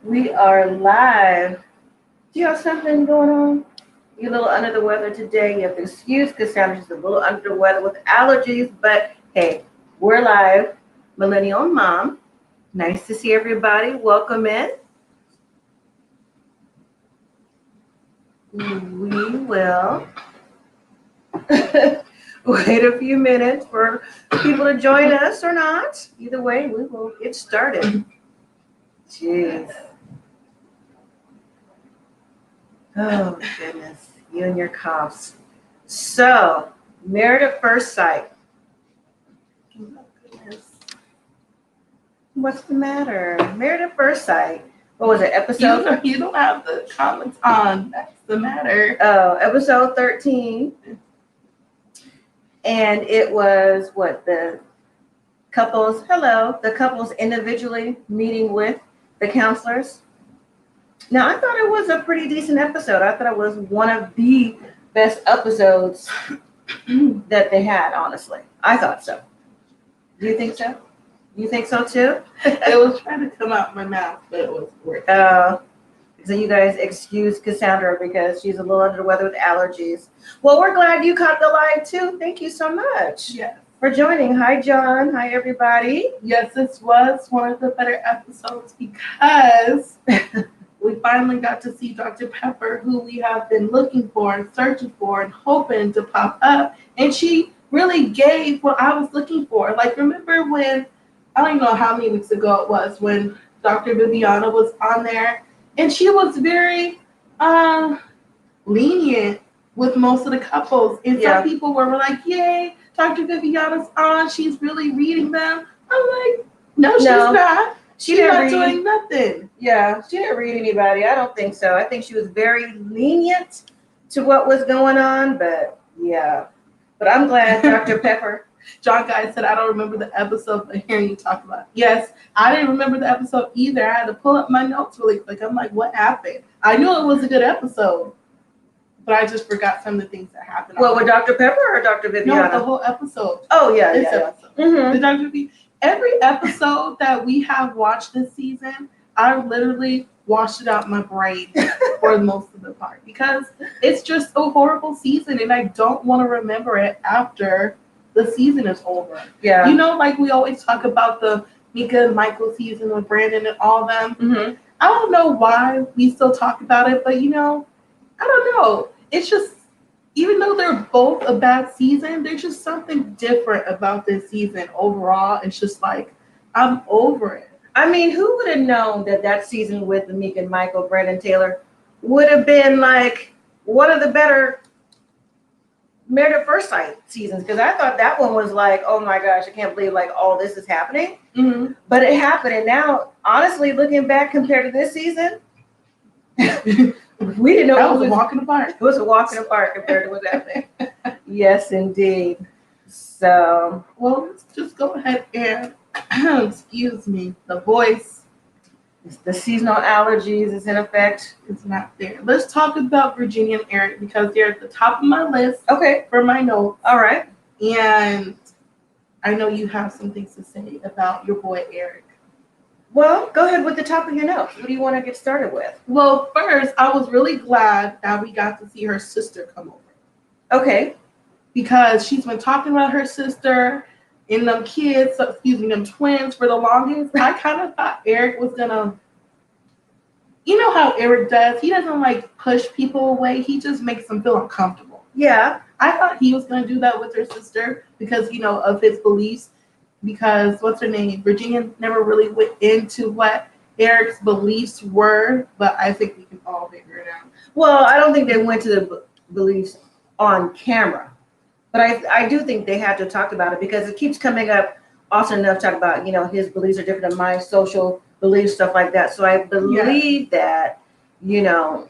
We are live. Do you have something going on? You're a little under the weather today. You have to excuse because Sandra's a little under the weather with allergies. But hey, we're live. Millennial Mom. Nice to see everybody. Welcome in. We will wait a few minutes for people to join us or not. Either way, we will get started. Jeez. Oh, goodness. You and your coughs. So, Married at First Sight. Oh, goodness. What's the matter? Married at First Sight. What was it, episode? You don't have the comments on. That's the matter. Oh, episode 13. And it was what? The couples individually meeting with the counselors. Now, I thought it was a pretty decent episode. I thought it was one of the best episodes that they had, honestly. I thought so. Do you think so? You think so, too? It was trying to come out my mouth, but it was working. So you guys excuse Cassandra because she's a little under the weather with allergies. Well, we're glad you caught the live, too. Thank you so much for joining. Hi, John. Hi, everybody. Yes, this was one of the better episodes because we finally got to see Dr. Pepper, who we have been looking for and searching for and hoping to pop up. And she really gave what I was looking for. Like, remember when, I don't even know how many weeks ago it was, when Dr. Viviana was on there, and she was very lenient with most of the couples. And some people were like, yay, Dr. Viviana's on. She's really reading them. I'm like, no, she's not. She's not doing nothing. Yeah, she didn't read anybody. I don't think so. I think she was very lenient to what was going on, but yeah. But I'm glad Dr. Pepper. John Guy said, I don't remember the episode, but hearing you talk about it. Yes, I didn't remember the episode either. I had to pull up my notes really quick. I'm like, what happened? I knew it was a good episode, but I just forgot some of the things that happened. What, with Dr. Pepper or Dr. Viviana? No, the whole episode. Oh, yeah. Episode. Mm-hmm. The Dr. V. Every episode that we have watched this season, I literally washed it out my brain for most of the part because it's just a horrible season and I don't want to remember it after the season is over. Yeah. You know, like we always talk about the Mika and Michael season with Brandon and all them. Mm-hmm. I don't know why we still talk about it, but you know, I don't know. It's just, even though they're both a bad season, there's just something different about this season overall. It's just like, I'm over it. I mean, who would have known that season with the Meek and Michael, Brandon Taylor, would have been like one of the better Married at First Sight seasons? Because I thought that one was like, oh my gosh, I can't believe like all this is happening. Mm-hmm. But it happened. And now, honestly, looking back compared to this season, we didn't know that was a walk in the park. It was a walk in the park compared to what's happening. Yes, indeed. So, well, let's just go ahead and excuse me, the voice. The seasonal allergies is in effect. It's not there. Let's talk about Virginia and Eric because they're at the top of my list. Okay. For my notes. All right. And I know you have some things to say about your boy Eric. Well, go ahead with the top of your notes. What do you want to get started with? Well, first, I was really glad that we got to see her sister come over. Okay. Because she's been talking about her sister and them kids, them twins for the longest. I kind of thought Eric was going to, you know how Eric does? He doesn't like push people away. He just makes them feel uncomfortable. Yeah. I thought he was going to do that with her sister because, you know, of his beliefs. Because what's her name? Virginia never really went into what Eric's beliefs were, but I think we can all figure it out. Well, I don't think they went to the beliefs on camera, but I do think they had to talk about it because it keeps coming up often enough. Talk about, you know, his beliefs are different than my social beliefs, stuff like that. So I believe that, you know.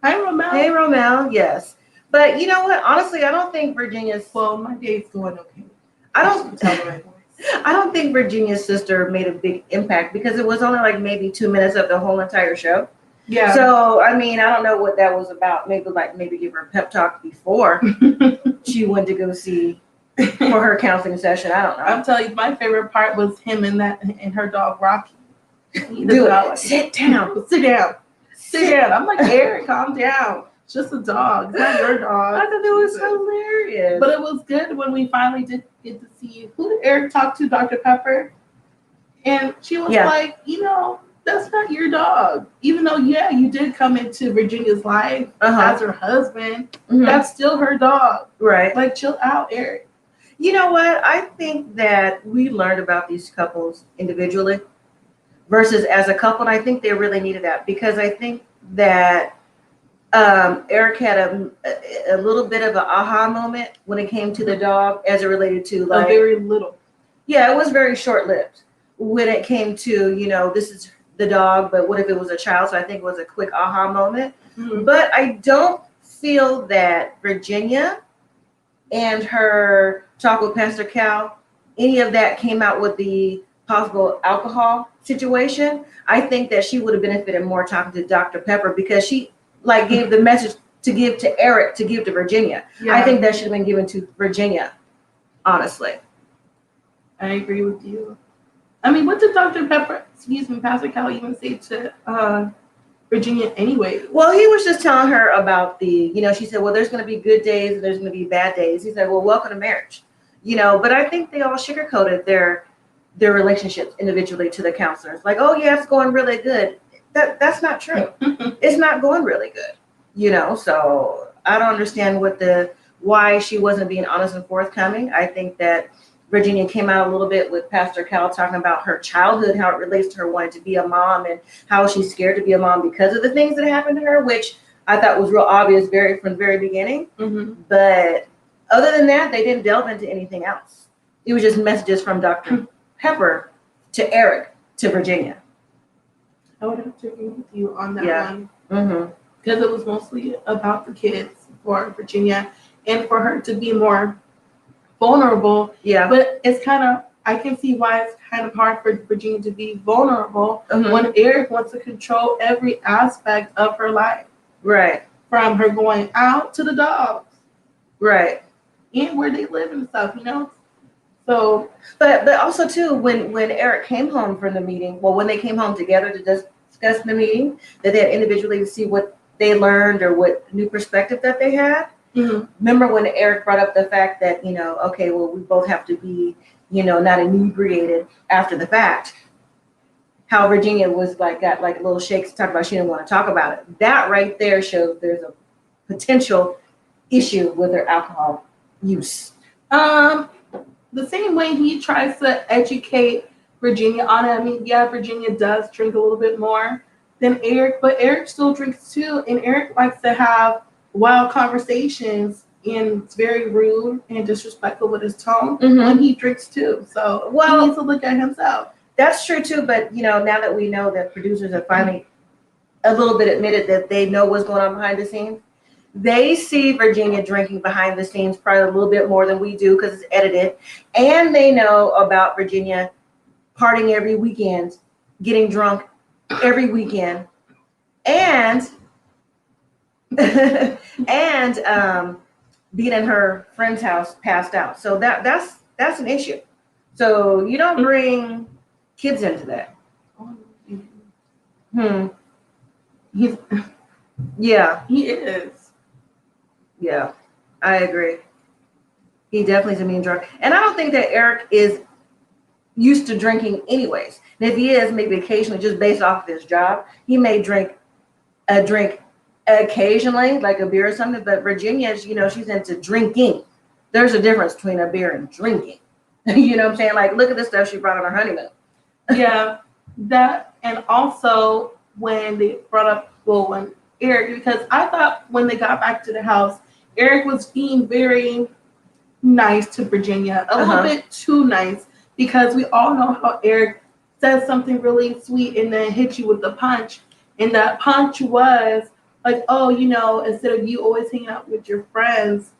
Hi, Romel. Hey, Romel. Yes, but you know what? Honestly, I don't think Virginia's. Well, my day's going okay. I don't think Virginia's sister made a big impact because it was only like maybe 2 minutes of the whole entire show. Yeah. So, I mean, I don't know what that was about. Maybe give her a pep talk before she went to go see for her counseling session. I don't know. I'll tell you, my favorite part was him and her dog Rocky. He does Do not it. like Sit down. Sit down. Sit down. I'm like, Eric, calm down. It's just a dog. It's not your dog. I thought that was hilarious. But it was good when we finally did get to see who did Eric talk to, Dr. Pepper. And she was like, that's not your dog. Even though, you did come into Virginia's life as her husband, that's still her dog. Right. Like, chill out, Eric. You know what? I think that we learned about these couples individually versus as a couple. And I think they really needed that because I think that Eric had a little bit of an aha moment when it came to the dog as it related to like. Very little. Yeah, it was very short-lived when it came to, this is the dog, but what if it was a child? So I think it was a quick aha moment. Mm-hmm. But I don't feel that Virginia and her talk with Pastor Cal, any of that came out with the possible alcohol situation. I think that she would have benefited more talking to Dr. Pepper because she gave the message to give to Eric to give to Virginia. Yeah. I think that should have been given to Virginia, honestly. I agree with you. I mean, what did Dr. Pepper, Pastor Cal even say to Virginia anyway? Well, he was just telling her about she said, well, there's going to be good days and there's going to be bad days. He said, well, welcome to marriage. But I think they all sugarcoated their relationships individually to the counselors. Like, oh, yeah, it's going really good. That's not true. It's not going really good, so I don't understand why she wasn't being honest and forthcoming. I think that Virginia came out a little bit with Pastor Cal talking about her childhood, how it relates to her wanting to be a mom and how she's scared to be a mom because of the things that happened to her, which I thought was real obvious from the very beginning. Mm-hmm. But other than that, they didn't delve into anything else. It was just messages from Dr. Pepper to Eric to Virginia. I would have to agree with you on that one. Mm-hmm. Because it was mostly about the kids for Virginia and for her to be more vulnerable. Yeah. But it's I can see why it's kind of hard for Virginia to be vulnerable when Eric wants to control every aspect of her life. Right. From her going out to the dogs. Right. And where they live and stuff, So, but also too, when Eric came home from the meeting, when they came home together to discuss the meeting, that they had individually to see what they learned or what new perspective that they had. Mm-hmm. Remember when Eric brought up the fact that, okay, well, we both have to be, not inebriated after the fact. How Virginia was got little shakes to talk about, she didn't want to talk about it. That right there shows there's a potential issue with her alcohol use. The same way he tries to educate Virginia on it. I mean, yeah, Virginia does drink a little bit more than Eric, but Eric still drinks too. And Eric likes to have wild conversations and it's very rude and disrespectful with his tone when he drinks too. So he needs to look at himself. That's true too. But, now that we know that producers have finally a little bit admitted that they know what's going on behind the scenes, they see Virginia drinking behind the scenes probably a little bit more than we do because it's edited. And they know about Virginia partying every weekend, getting drunk every weekend, and being in her friend's house passed out. So that's an issue. So you don't bring kids into that. Yeah. He is. Yeah, I agree. He definitely is a mean drunk. And I don't think that Eric is used to drinking anyways. And if he is, maybe occasionally just based off of his job, he may drink a drink occasionally, like a beer or something. But Virginia, she's into drinking. There's a difference between a beer and drinking. You know what I'm saying? Look at the stuff she brought on her honeymoon. Yeah, that, and also when they brought up, when Eric, because I thought when they got back to the house, Eric was being very nice to Virginia, a little bit too nice, because we all know how Eric says something really sweet and then hits you with the punch. And that punch was instead of you always hanging out with your friends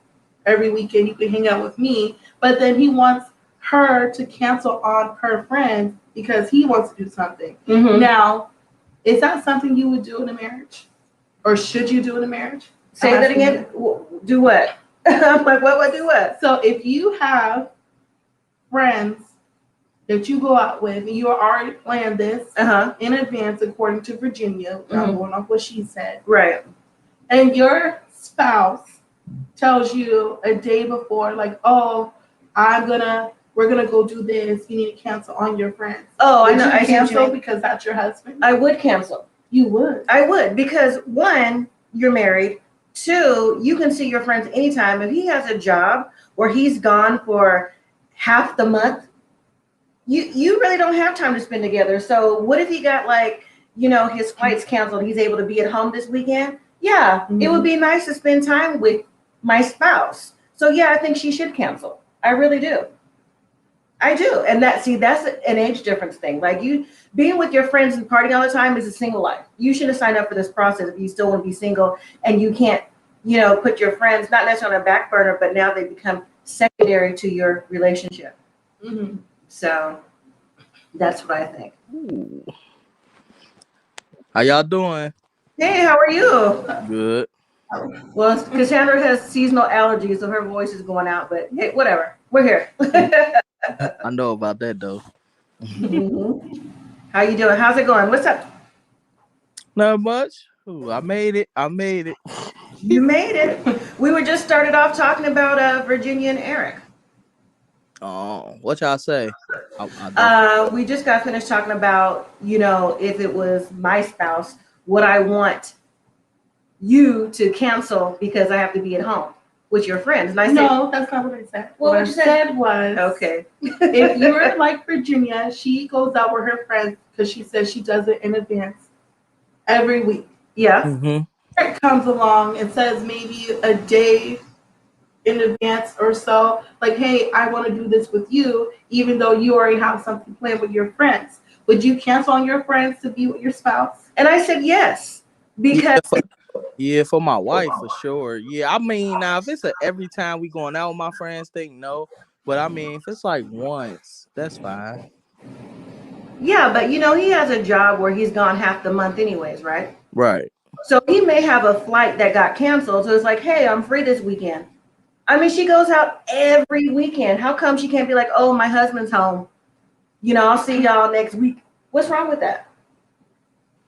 every weekend, you can hang out with me. But then he wants her to cancel on her friends because he wants to do something. Mm-hmm. Now, is that something you would do in a marriage? Or should you do in a marriage? Say that again. Do what? I'm like, what would do what? So if you have friends that you go out with, and you already planned this Uh-huh. in advance according to Virginia, I'm going off what she said, Right. and your spouse tells you a day before, like, oh, we're gonna go do this, you need to cancel on your friends. Oh, Would I know. you I see what you cancel mean. because that's your husband? I would cancel. You would. I would, because one, you're married. Two, you can see your friends anytime. If he has a job where he's gone for half the month, you really don't have time to spend together. So what if he got like, his flights canceled, he's able to be at home this weekend? Yeah, it would be nice to spend time with my spouse. So yeah, I think she should cancel. I really do. I do. And that's an age difference thing. Like, you being with your friends and partying all the time is a single life. You should have signed up for this process if you still want to be single and you can't, put your friends, not necessarily on a back burner, but now they become secondary to your relationship. So that's what I think. Ooh. How y'all doing? Hey, how are you? Good. Well, Cassandra has seasonal allergies, so her voice is going out, but hey, whatever. We're here. I know about that though. Mhm. How you doing? How's it going? What's up? Not much. Ooh, I made it. You made it. We were just started off talking about Virginia and Eric. Oh, what y'all say? I We just got finished talking about, if it was my spouse, would I want you to cancel because I have to be at home with your friends? And I said, No, that's not what I said. What I you said? said was, okay. if you're like Virginia, she goes out with her friends because she says she does it in advance every week. Yeah. Eric comes along and says maybe a day in advance or so, like, hey, I want to do this with you, even though you already have something planned with your friends. Would you cancel on your friends to be with your spouse? And I said yes, because for my wife for sure. Yeah, I mean, now if it's every time we going out with my friends thing, no. But I mean, if it's like once, that's fine. yeah, but he has a job where he's gone half the month anyways, right? Right. So he may have a flight that got canceled. So it's like, hey, I'm free this weekend. I mean, she goes out every weekend. How come she can't be like, oh, my husband's home? I'll see y'all next week. What's wrong with that?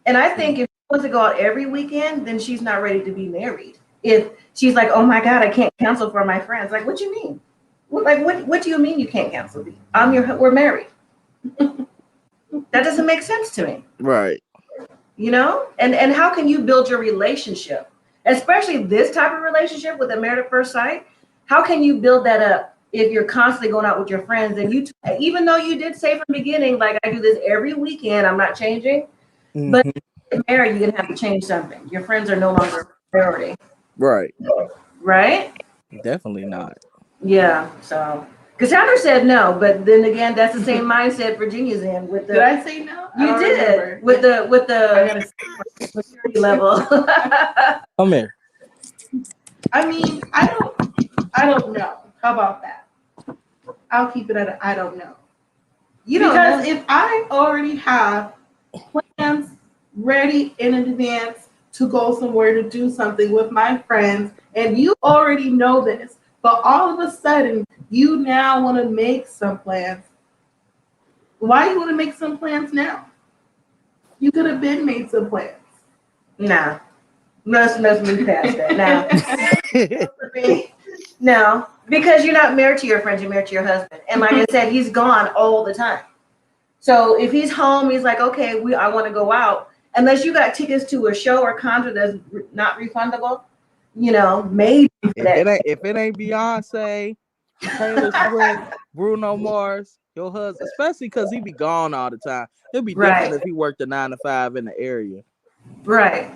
And I think if she wants to go out every weekend, then she's not ready to be married. If she's like, oh my God, I can't cancel for my friends. Like, what do you mean? What do you mean you can't cancel? We're married. That doesn't make sense to me. Right. And how can you build your relationship, especially this type of relationship with a married at first sight? How can you build that up if you're constantly going out with your friends and even though you did say from the beginning, like, I do this every weekend, I'm not changing, but if you're married, you're gonna have to change something. Your friends are no longer a priority. Right. Right? Definitely not. Yeah. So Cassandra said no, but then again, that's the same mindset Virginia's in with the. Did I say no? You did remember. with the maturity level. Come here. I mean, I don't know. How about that? I'll keep it at I don't know. Because if I already have plans ready in advance to go somewhere to do something with my friends, and you already know this, but all of a sudden you now want to make some plans. Why you want to make some plans now? You could have been made some plans. Nah. Let's move past that. Now, no, because you're not married to your friends, you're married to your husband. And like I said, he's gone all the time. So if he's home, he's like, okay, I want to go out. Unless you got tickets to a show or concert that's not refundable, maybe. If it ain't Beyonce, Taylor Swift, Bruno Mars, your husband, especially because he be gone all the time. It'll be different if he worked a 9 to 5 in the area. Right.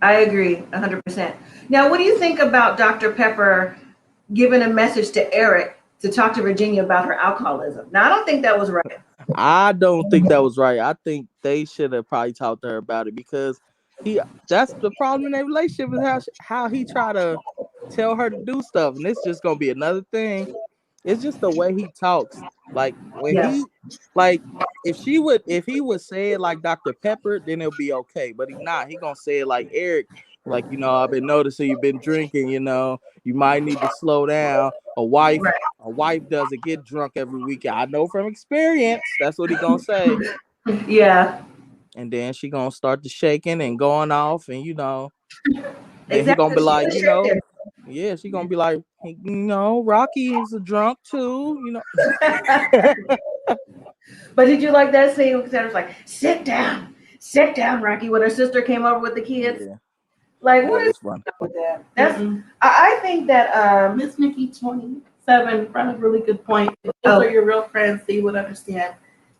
I agree 100%. Now, what do you think about Dr. Pepper giving a message to Eric to talk to Virginia about her alcoholism? Now, I don't think that was right. I don't think that was right. I think they should have probably talked to her about it because that's the problem in their relationship is how he try to tell her to do stuff. And it's just going to be another thing. It's just the way he talks. Like when if he would say it like Dr. Pepper, then it'll be okay. But he not. He gonna say it like Eric, Like, I've been noticing you've been drinking, you might need to slow down. Right. A wife doesn't get drunk every weekend. I know from experience. That's what he gonna say. Yeah. And then she gonna start the shaking and going off, and then he gonna Exactly. be She like, was shaking. yeah, she gonna be like, hey, Rocky is a drunk too. But did you like that scene? Because was like, sit down, Rocky, when her sister came over with the kids. Yeah, Like, what that is was fun. up with that? I think that Miss Nikki 27 brought a really good point. If those are your real friends, they would understand.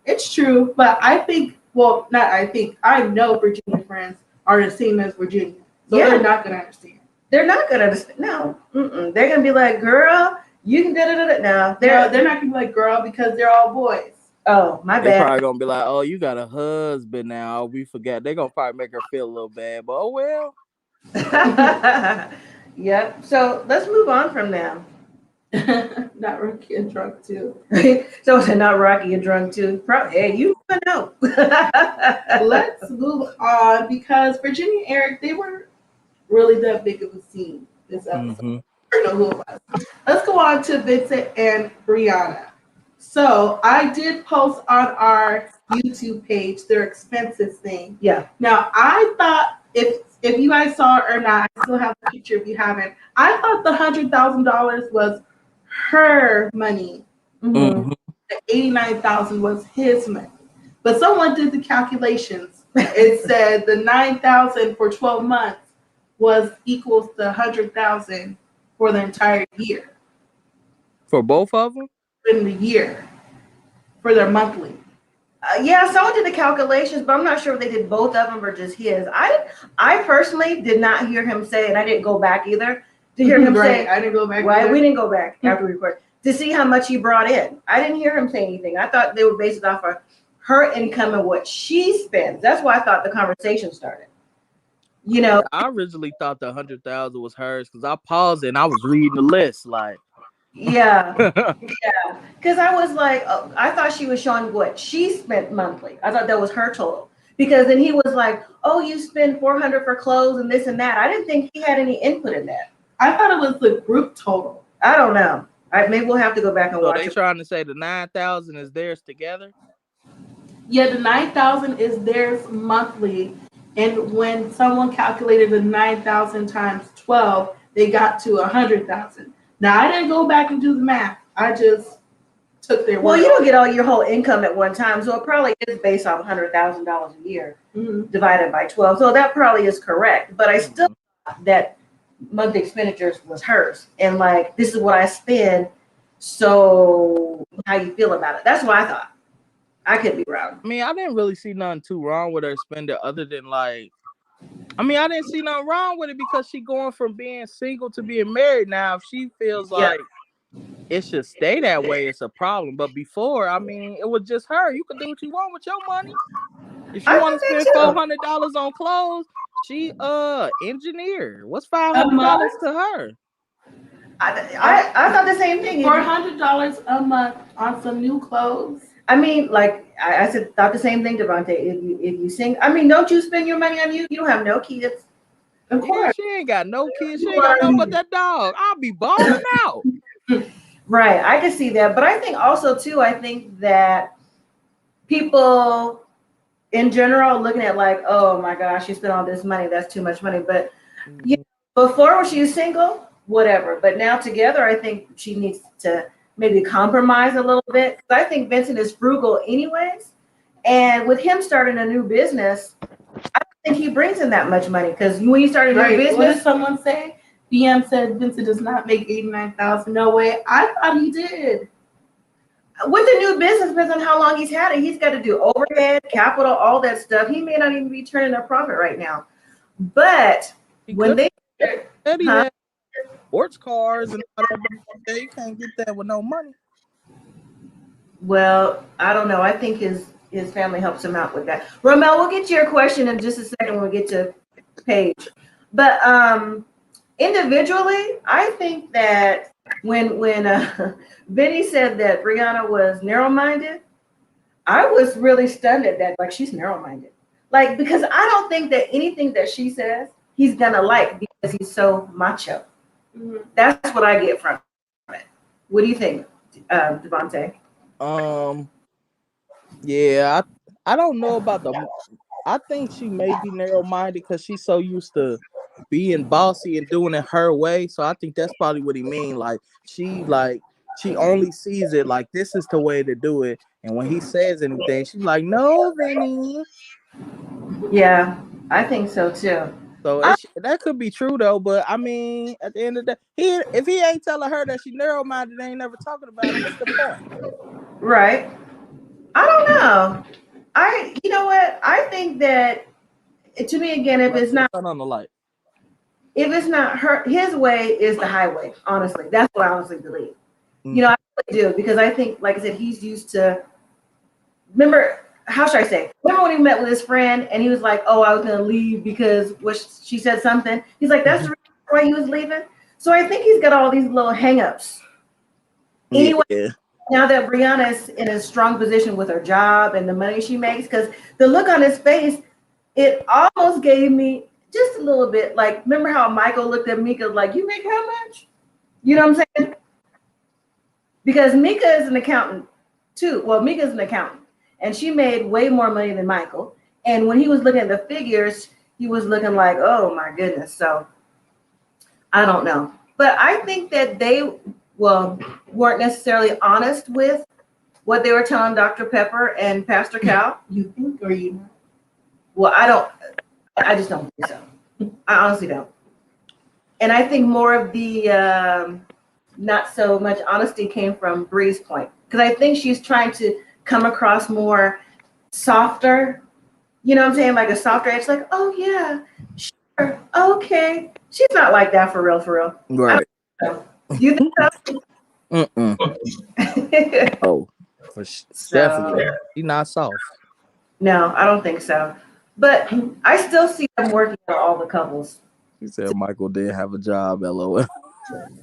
It's true, but I know Virginia friends are the same as Virginia. So they're not going to understand. They're not going to understand. No. They're going to be like, girl, you can da-da-da-da. No, they're not going to be like, girl, because they're all boys. Oh, my bad. They're probably going to be like, oh, you got a husband now. We forgot. They're going to probably make her feel a little bad. But, oh, well. Yep. So let's move on from them. Not Rocky and drunk too. So it's not Rocky and drunk too. Hey, you know. Let's move on because Virginia and Eric, they were really that big of a scene this episode. Mm-hmm. I don't know who it was. Let's go on to Vincent and Brianna. So I did post on our YouTube page their expenses thing. Yeah. Now I thought if you guys saw it or not, I still have a picture if you haven't. I thought the $100,000 was her money. Mm-hmm. The $89,000 was his money. But someone did the calculations. It said the $9,000 for 12 months was equals the $100,000 for the entire year. For both of them? In the year. For their monthly. Yeah, someone did the calculations, but I'm not sure if they did both of them or just his. I personally did not hear him say, and I didn't go back either to hear him say. I didn't go back. Right, we didn't go back after we recorded to see how much he brought in. I didn't hear him say anything. I thought they were based it off of her income and what she spends. That's why I thought the conversation started. I originally thought the $100,000 was hers because I paused and I was reading the list like. Yeah, yeah. Because I was like, I thought she was showing what she spent monthly. I thought that was her total. Because then he was like, oh, you spend $400 for clothes and this and that. I didn't think he had any input in that. I thought it was the group total. I don't know. Maybe we'll have to go back and watch it. So they trying to say the $9,000 is theirs together? Yeah, the $9,000 is theirs monthly. And when someone calculated the 9,000 times 12, they got to 100,000. Now, I didn't go back and do the math. I just took their word. Well, you don't get all your whole income at one time, so it probably is based off $100,000 a year divided by 12. So that probably is correct. But I still thought that monthly expenditures was hers. And like, this is what I spend. So how you feel about it? That's what I thought. I could be wrong. I mean, I didn't really see nothing too wrong with her spending other than like, I mean, I didn't see nothing wrong with it because she going from being single to being married now. If she feels like it should stay that way, it's a problem. But before, I mean, it was just her. You can do what you want with your money. If you want to spend $400 on clothes, she engineer. What's $500 to her? I thought the same thing. $400 a month on some new clothes. I mean, like I thought the same thing, Devontae. If you sing, I mean, don't you spend your money on you? You don't have no kids. Of course. She ain't got no kids. She ain't got nothing but that dog. I'll be balling out. Right. I can see that. But I think also, too, I think that people in general looking at like, oh, my gosh, you spent all this money. That's too much money. But before when she was single, whatever. But now together, I think she needs to maybe compromise a little bit. I think Vincent is frugal anyways. And with him starting a new business, I don't think he brings in that much money. Because when you start a new business. What did someone say? BM said Vincent does not make $89,000. No way. I thought he did. With the new business, depends on how long he's had it. He's got to do overhead, capital, all that stuff. He may not even be turning a profit right now. But when they had sports cars and all that, you can't get that with no money. Well, I don't know. I think his family helps him out with that. Romel, we'll get to your question in just a second when we get to Paige. But individually, I think that when Vinny said that Brianna was narrow-minded, I was really stunned at that. Like, she's narrow-minded. Like, because I don't think that anything that she says, he's gonna like because he's so macho. Mm-hmm. That's what I get from it. What do you think, Devontae? Yeah, I don't know about the. I think she may be narrow minded because she's so used to being bossy and doing it her way. So I think that's probably what he mean. She only sees it like this is the way to do it. And when he says anything, she's like, "No, Vinny." Yeah, I think so too. So I, that could be true though. But I mean, at the end of the day, if he ain't telling her that she narrow minded, ain't never talking about it. What's the point? right. I don't know. You know what? I think that to me again, Turn on the light. if it's not her, his way is the highway. Honestly, that's what I honestly believe. Mm. You know, I really do because I think, like I said, he's used to. Remember, how should I say? Remember when he met with his friend and he was like, "Oh, I was gonna leave because she said something." He's like, "That's the reason why he was leaving." So I think he's got all these little hangups. Anyway, Yeah. now that Brianna's in a strong position with her job and the money she makes, because the look on his face, it almost gave me just a little bit like, remember how Michael looked at Mika like, "You make how much?" You know what I'm saying? Because Mika is an accountant too. Well, Mika is an accountant, and she made way more money than Michael. And when he was looking at the figures, he was looking like, "Oh my goodness." So I don't know, but I think that they weren't necessarily honest with what they were telling Dr. Pepper and Pastor Cal. You think or you know? Well, I just don't think so. I honestly don't. And I think more of the not so much honesty came from Bree's point. Because I think she's trying to come across more softer, you know what I'm saying? Like a softer edge, like, "Oh yeah, sure, okay." She's not like that for real, for real. Right. You think so? Oh, definitely. She's not soft. No, I don't think so. But I still see them working on all the couples. He said Michael did have a job, LOL.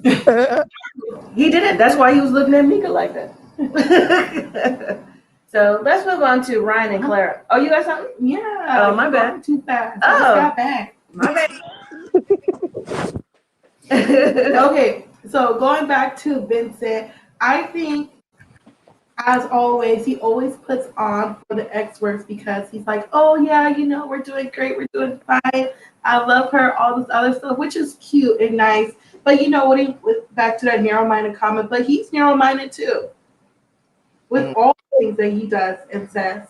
He didn't. That's why he was looking at Mika like that. So let's move on to Ryan and Clara. Oh, you got something? Yeah. Oh, my bad. Too fast. Oh. I just got back. My bad. Okay, so going back to Vincent, I think, as always, he always puts on for the experts because he's like, "Oh yeah, we're doing great, we're doing fine. I love her," all this other stuff, which is cute and nice. But back to that narrow-minded comment, but he's narrow-minded too with all the things that he does and says.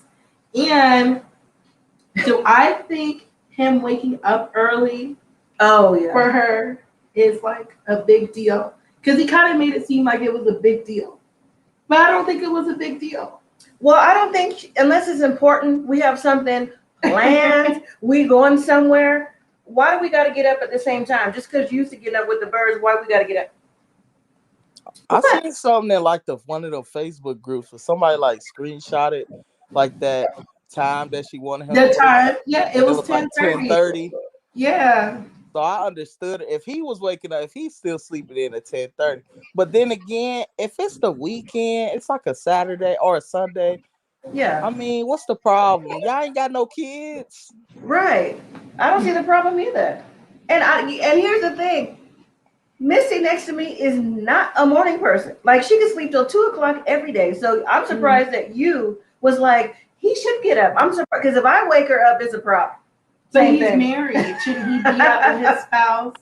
And do I think him waking up early for her is like a big deal? Because he kind of made it seem like it was a big deal. But I don't think it was a big deal. Well, I don't think, unless it's important, we have something planned, we going somewhere. Why do we got to get up at the same time? Just because you used to get up with the birds, why we got to get up? I seen something in like one of the Facebook groups where somebody like screenshotted like that time that she wanted him. The time, yeah, it was 10:30. Yeah. So I understood if he was waking up, if he's still sleeping in at 10:30. But then again, if it's the weekend, it's like a Saturday or a Sunday. Yeah. I mean, what's the problem? Y'all ain't got no kids. Right. I don't see the problem either. And here's the thing. Missy next to me is not a morning person. Like, she can sleep till 2:00 every day. So I'm surprised that you was like, he should get up. I'm surprised because if I wake her up, it's a problem. But he's married. Shouldn't he be out with his spouse?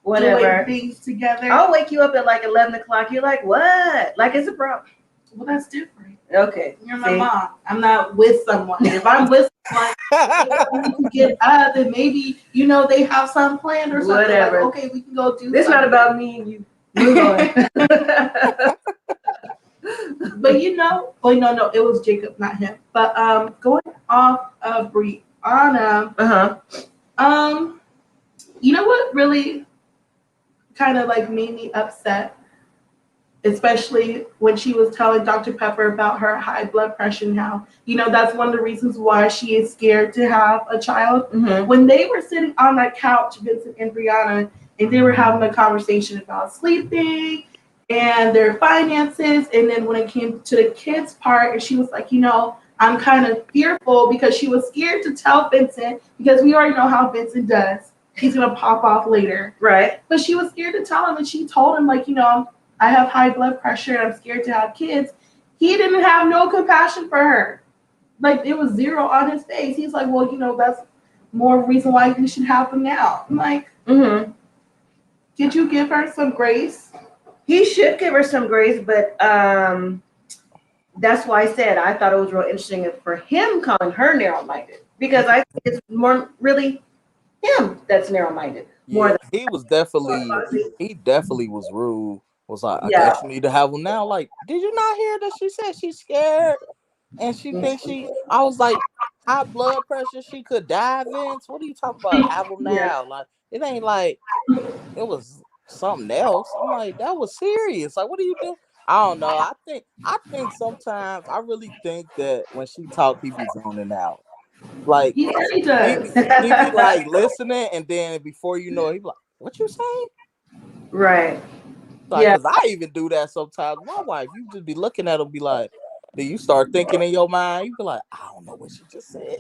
Whatever. Doing things together. I'll wake you up at like 11:00. You're like, what? Like, it's a problem. Well, that's different. Okay. You're my mom. I'm not with someone. If I'm with someone, I need to get up and maybe, they have some plan or something. Whatever. Like, okay, we can go do this. It's not about me and you. Move on. But oh no, it was Jacob, not him. But going off of Brianna, you know what really kind of like made me upset, especially when she was telling Dr. Pepper about her high blood pressure now. That's one of the reasons why she is scared to have a child. Mm-hmm. When they were sitting on that couch, Vincent and Brianna, and they were having a conversation about sleeping and their finances. And then when it came to the kids part, and she was like, I'm kind of fearful because she was scared to tell Vincent because we already know how Vincent does. he's gonna pop off later. Right. But she was scared to tell him, and she told him, like, I have high blood pressure and I'm scared to have kids. He didn't have no compassion for her. Like, it was zero on his face. He's like, well, that's more reason why you should have them now. I'm like, did you give her some grace? He should give her some grace, but that's why I said I thought it was real interesting for him calling her narrow-minded, because I think it's more really him that's narrow-minded. More Yeah, he definitely was rude. Was like, I yeah. guess you need to have them now. Like, did you not hear that she said she's scared and she thinks I was like, high blood pressure, she could die, Vince. What are you talking about? Have them Yeah. now. Like, it ain't like it was something else. I'm like, that was serious. Like, what do you do? I don't know. I think sometimes I really think that when she talk, he be zoning out. Like, He really does. he be like listening, and then before you know it, he be like, what you say? Right. Like, Yeah. cause I even do that sometimes. My wife, you just be looking at him, be like, then you start thinking in your mind, you be like, I don't know what she just said.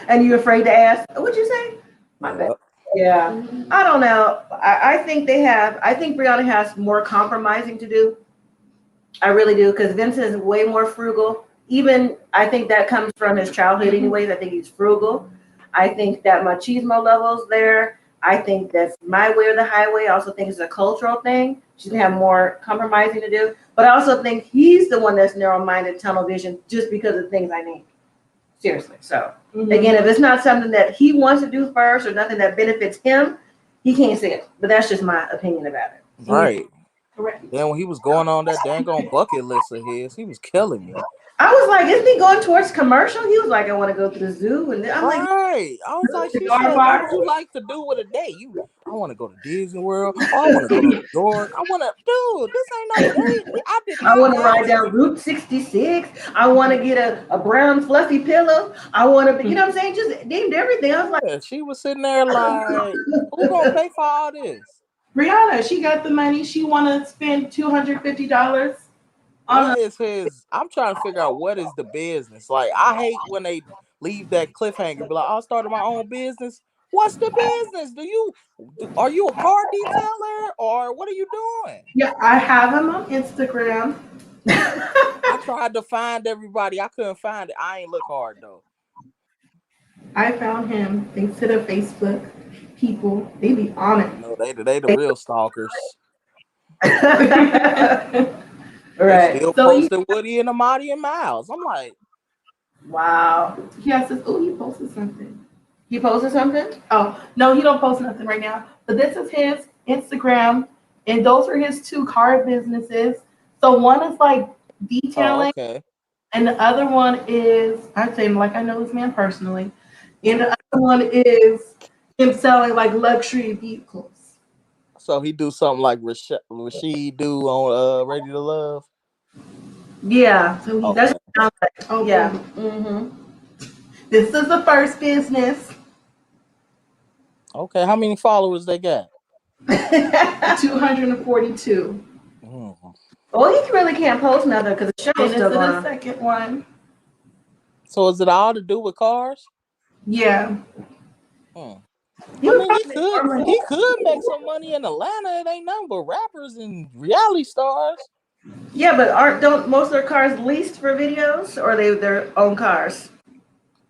And you afraid to ask, what'd you say? My bad. Yeah. Yeah. I don't know. I think I think Brianna has more compromising to do. I really do, because Vince is way more frugal. Even I think that comes from his childhood anyways. I think he's frugal. I think that machismo level's there. I think that's my way or the highway. I also think it's a cultural thing. She's gonna have more compromising to do. But I also think he's the one that's narrow-minded, tunnel vision, just because of things I named. Seriously. So again, if it's not something that he wants to do first or nothing that benefits him, he can't see it. But that's just my opinion about it. Right. Correct. Then when he was going on that dang on bucket list of his, he was killing me. I was like, isn't he going towards commercial? He was like, I want to go to the zoo. And I'm like, Right. I was like, she Cigar said, what would bar. you like to do with a day? I want to go to Disney World. Oh, I want to go to New York. I want to, dude, this ain't no date. I did I not want to ride ask. down Route 66. I want to get a brown fluffy pillow. I want to be, you know what I'm saying? Just named everything. I was like, Yeah, she was sitting there like, who gonna pay for all this? Brianna, she got the money. She want to spend $250 on What is his? I'm trying to figure out what is the business. Like, I hate when they leave that cliffhanger. Be like, I started my own business. What's the business? Are you a car detailer or what are you doing? Yeah, I have him on Instagram. I tried to find everybody. I couldn't find it. I ain't look hard though. I found him thanks to the Facebook people. They be on it. No, they the real stalkers. They right. still So posted Woody and Amadi and Miles. I'm like, Wow. he has this. Oh, he posted something. He posted something? Oh no, he don't post nothing right now. But this is his Instagram, and those are his two car businesses. So one is like oh, detailing, okay. and the other one is I'm saying like I know this man personally, and the other one is him selling like luxury vehicles. So he do something like Rashid do on Ready to Love. Yeah. So he That's Okay. oh yeah. boom. This is the first business. Okay. How many followers they got? 242. Mhm. Well, he really can't post nothing because the show's And this still is going the on. second one. So is it all to do with cars? Yeah. Hmm. He I would mean, he probably could make more he money. could make some money in Atlanta. It ain't nothing but rappers and reality stars. Yeah, but don't most of their cars leased for videos, or they their own cars?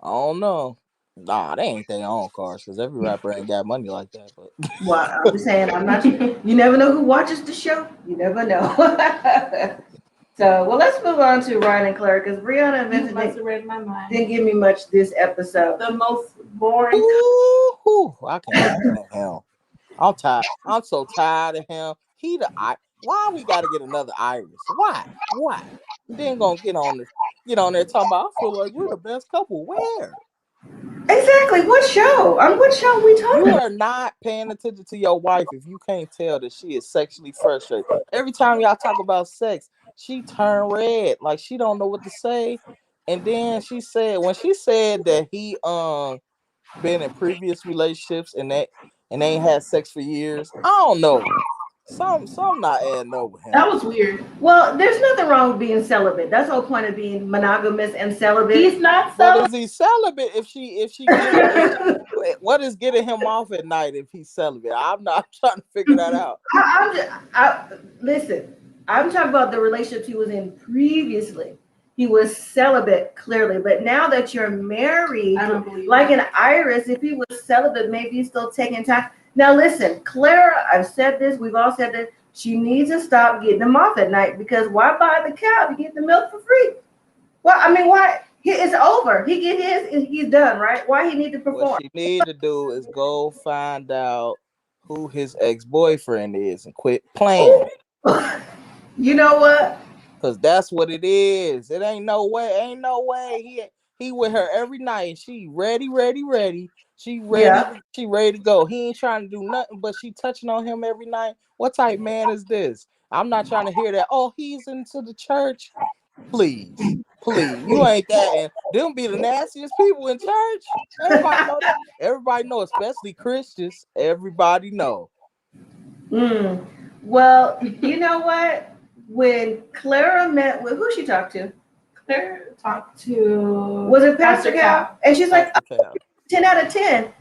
I don't know. Nah, they ain't their own cars because every rapper ain't got money like that. But Well, I'm just saying, I'm not. You never know who watches the show. You never know. So, well, let's move on to Ryan and Claire because Brianna and You Vincent must have read my mind. didn't give me much this episode. The most boring. ooh, I can't stand him. I'm tired. I'm so tired of him. Why we got to get another Iris? Why? Why? Then gonna get on there talking about. I feel like we're the best couple. Where? Exactly. What show? On what show are we talking You about? are not paying attention to your wife if you can't tell that she is sexually frustrated. Every time y'all talk about sex, she turned red, like she don't know what to say. And then when she said that he been in previous relationships and they ain't had sex for years. I don't know. Some not adding up with him. That was weird. Well, there's nothing wrong with being celibate. That's the whole point of being monogamous and celibate. He's not But celibate. is he celibate if she what is getting him off at night if he's celibate? I'm trying to figure that out. Listen, I'm talking about the relationships he was in previously. He was celibate, clearly, but now that you're married, I don't believe like that. an Iris, if he was celibate, maybe he's still taking time. Now, listen, Clara, I've said this, we've all said this, she needs to stop getting them off at night because why buy the cow to get the milk for free? Well, I mean, why? It's over. He get his, he's done, right? Why he need to perform? What she need to do is go find out who his ex-boyfriend is and quit playing. You know what? Cause that's what it is. It ain't no way. He with her every night and she ready. She ready. Yeah. She ready to go. He ain't trying to do nothing, but she touching on him every night. What type man is this? I'm not trying to hear that. Oh, he's into the church. Please, you ain't that. And them be the nastiest people in church. Everybody know that. Everybody know, especially Christians. Everybody know. Well, you know what? When Clara met with who she talked to? Claire talked to. Was it Pastor Cal? And she's like, 10 out of 10.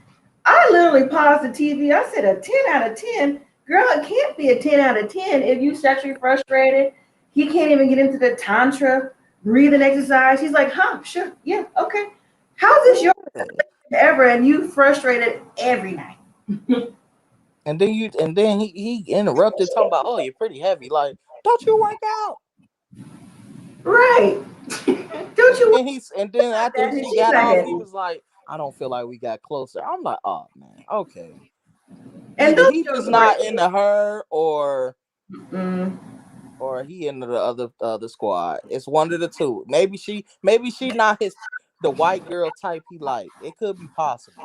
I literally paused the TV. I said, a 10 out of 10? Girl, it can't be a 10 out of 10 if you sexually frustrated. He can't even get into the tantra, breathing exercise. He's like, sure, yeah, okay. How's this your ever and you frustrated every night? And then he interrupted talking about, oh, you're pretty heavy. Like, don't you work out? Right. Don't you? And then after she got off, he was like, I don't feel like we got closer. I'm like, oh man, okay. And either he just not into her or he into the other squad. It's one of the two. Maybe she not the white girl type he like. It could be possible.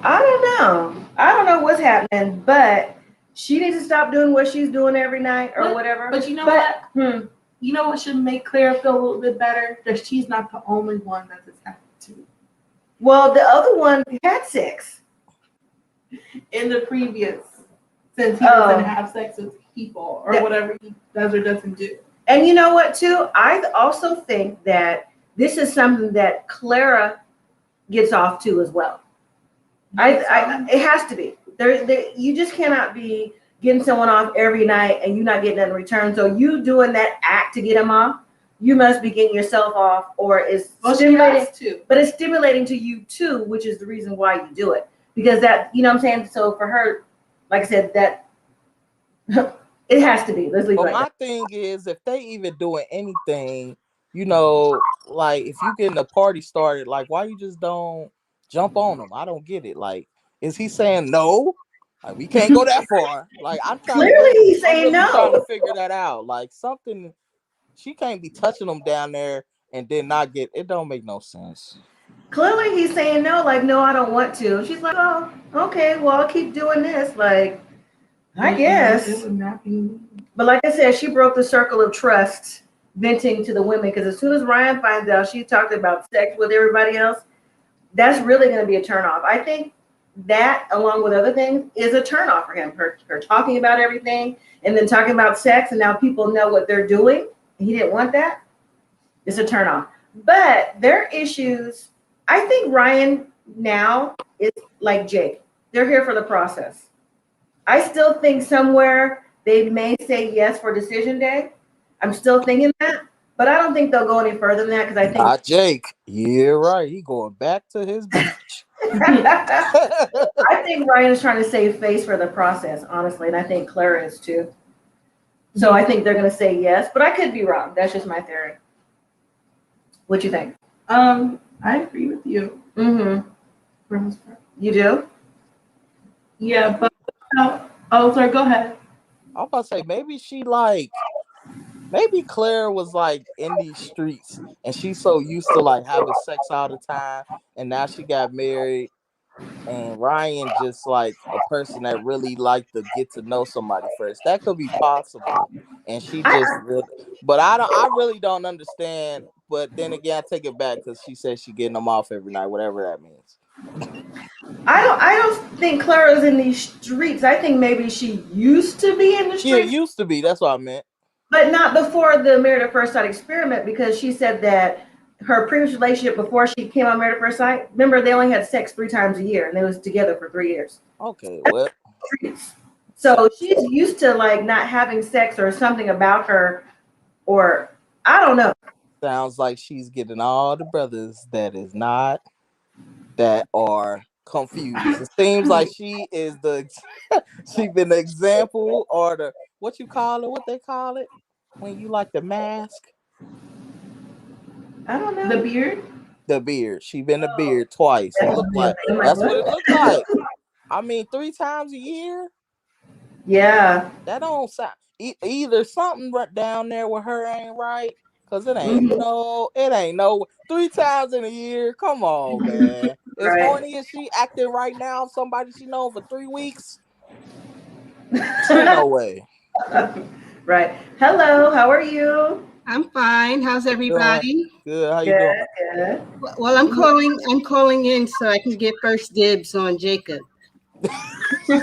I don't know what's happening, but she needs to stop doing what she's doing every night or whatever. But you know what? You know what should make Claire feel a little bit better? That she's not the only one that this happened to. Well, the other one had sex. In the previous, since he doesn't have sex with people or whatever he does or doesn't do. And you know what, too? I also think that this is something that Clara gets off to as well. It has to be. You just cannot be getting someone off every night and you not getting nothing in return. So you doing that act to get him off, you must be getting yourself off, or it's stimulating too. But it's stimulating to you too, which is the reason why you do it. Because that, you know what I'm saying? So for her, like I said, that it has to be. Let's leave it right my thing is, if they even doing anything, like if you getting a party started, like why you just don't jump on them? I don't get it. Like, is he saying no? Like, we can't go that far. Like, he's saying no. Trying to figure that out. Like, something, she can't be touching them down there and then not get it. Don't make no sense. Clearly he's saying no, like, no, I don't want to. She's like, oh, okay, well, I'll keep doing this. Like, I guess. But like I said, she broke the circle of trust, venting to the women, because as soon as Ryan finds out she talked about sex with everybody else, that's really going to be a turnoff. I think that, along with other things, is a turnoff for him. Her talking about everything and then talking about sex, and now people know what they're doing. He didn't want that. It's a turnoff. But their issues, I think Ryan now is like Jake. They're here for the process. I still think somewhere they may say yes for decision day. I'm still thinking that. But I don't think they'll go any further than that, because I think not Jake. Yeah, right. He going back to his beach. I think Ryan is trying to save face for the process, honestly, and I think Clara is too. So I think they're going to say yes, but I could be wrong. That's just my theory. What you think? I agree with you. Mm-hmm. You do? Yeah, but sorry. Go ahead. I'm about to say maybe Claire was like in these streets and she's so used to like having sex all the time, and now she got married, and Ryan just like a person that really like to get to know somebody first. That could be possible. And she just but I really don't understand but then again, I take it back because she says she getting them off every night, whatever that means. I don't think Clara's in these streets. I think maybe she used to be in the Yeah, it streets, used to be. That's what I meant. but not before the Married at First Sight experiment, because she said that her previous relationship before she came on Married at First Sight, remember they only had sex 3 times a year and they was together for 3 years. Okay, well, So she's used to like not having sex or something about her, or I don't know. sounds like she's getting all the brothers that are confused. It seems like she is she been the example or the what they call it when you like the mask. I don't know. The beard. The beard. She been the beard twice. It looked like that's what it looked like. I mean, 3 times a year. Yeah. That don't sound either something right down there with her ain't right. Cause it ain't no 3 times in a year. Come on, man. As Right. horny as she acting right now, somebody she known for 3 weeks. No way. Right. Hello, how are you? I'm fine. How's everybody? Good. How you doing? Good. Well, I'm calling in so I can get first dibs on Jacob. Go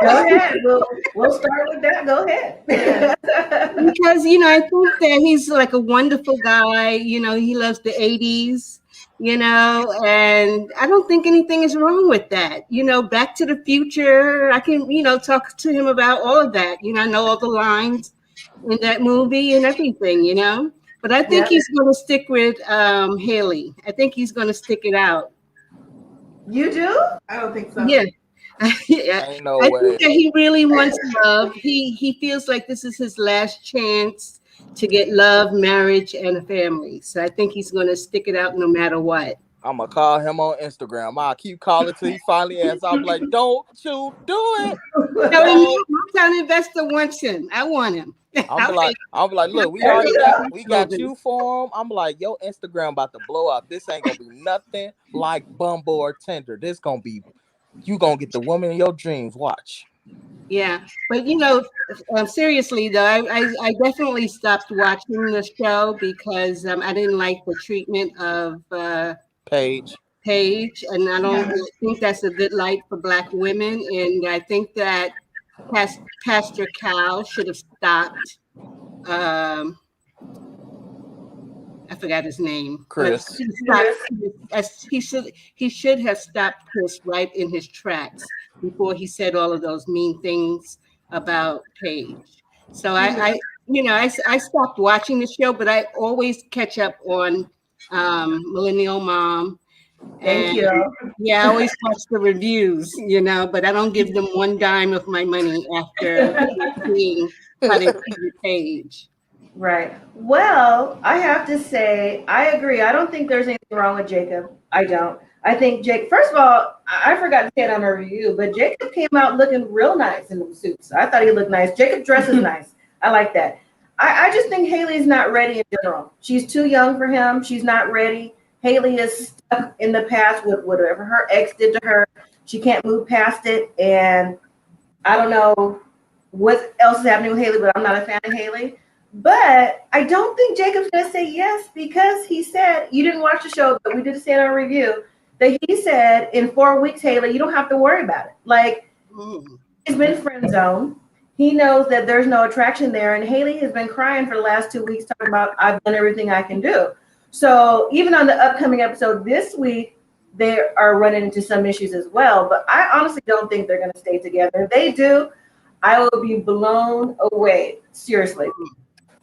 ahead. We'll start with that. Go ahead. Because I think that he's like a wonderful guy. He loves the 80s, and I don't think anything is wrong with that. Back to the Future, I can, talk to him about all of that. I know all the lines in that movie and everything, But I think he's going to stick with Haley. I think he's going to stick it out. You do? I don't think so. Yeah. Ain't no I way. think that he really wants love. He feels like this is his last chance to get love, marriage, and a family. So I think he's going to stick it out no matter what. I'm gonna call him on Instagram. I'll keep calling till he finally answers. I'm like, don't you do it. No, hometown investor wants him. I want him. I'm like, look, we got you for him. I'm like, your Instagram about to blow up. This ain't gonna be nothing like Bumble or Tinder. This gonna be, you gonna get the woman in your dreams. Watch. Yeah, but seriously though, I definitely stopped watching the show because I didn't like the treatment of Paige, and I don't think that's a good light for Black women. And I think that Pastor Cal should have stopped. I forgot his name. Chris. He should have stopped Chris right in his tracks before he said all of those mean things about Paige. So I stopped watching the show, but I always catch up on Millennial Mom. Thank you. Yeah, I always watch the reviews, but I don't give them one dime of my money after seeing how they treat the Page. Right. Well, I have to say, I agree. I don't think there's anything wrong with Jacob. I don't. I think first of all, I forgot to say it on our review, but Jacob came out looking real nice in the suits. I thought he looked nice. Jacob dresses nice. I like that. I just think Haley's not ready in general. She's too young for him. She's not ready. Haley is stuck in the past with whatever her ex did to her. She can't move past it. And I don't know what else is happening with Haley, but I'm not a fan of Haley. But I don't think Jacob's going to say yes because he said, you didn't watch the show, but we did say in our review, that he said in 4 weeks, Haley, you don't have to worry about it. Like, he's been friend zoned. He knows that there's no attraction there. And Haley has been crying for the last 2 weeks talking about, I've done everything I can do. So even on the upcoming episode this week, they are running into some issues as well. But I honestly don't think they're going to stay together. If they do, I will be blown away. Seriously.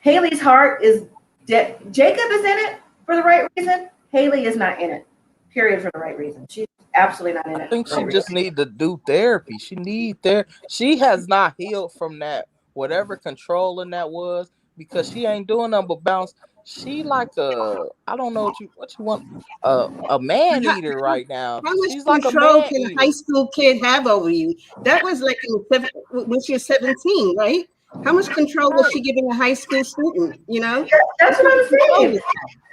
Haley's heart is dead. Jacob is in it for the right reason. Haley is not in it, period, for the right reason. She's absolutely not in it. I think she just need to do therapy. She has not healed from that, whatever controlling that was, because she ain't doing nothing but bounce. She like I don't know what you want, a man eater right now. How much She's control like can a high school kid have over you? That was like when she was 17, right? How much control was she giving a high school student? That's what I'm saying.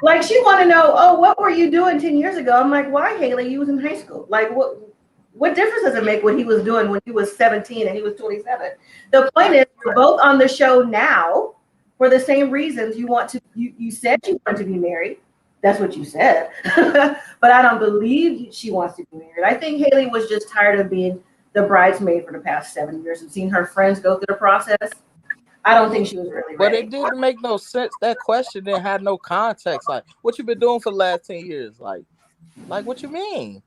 Like, she want to know, oh, what were you doing 10 years ago? I'm like, why, Haley? You was in high school. Like, what difference does it make what he was doing when he was 17 and he was 27? The point is, we're both on the show now. for the same reasons you said you want to be married. That's what you said. But I don't believe she wants to be married. I think Haley was just tired of being the bridesmaid for the past 7 years and seeing her friends go through the process. I don't think she was really But ready. it didn't make no sense. That question didn't have no context. Like, what you been doing for the last 10 years? Like what you mean?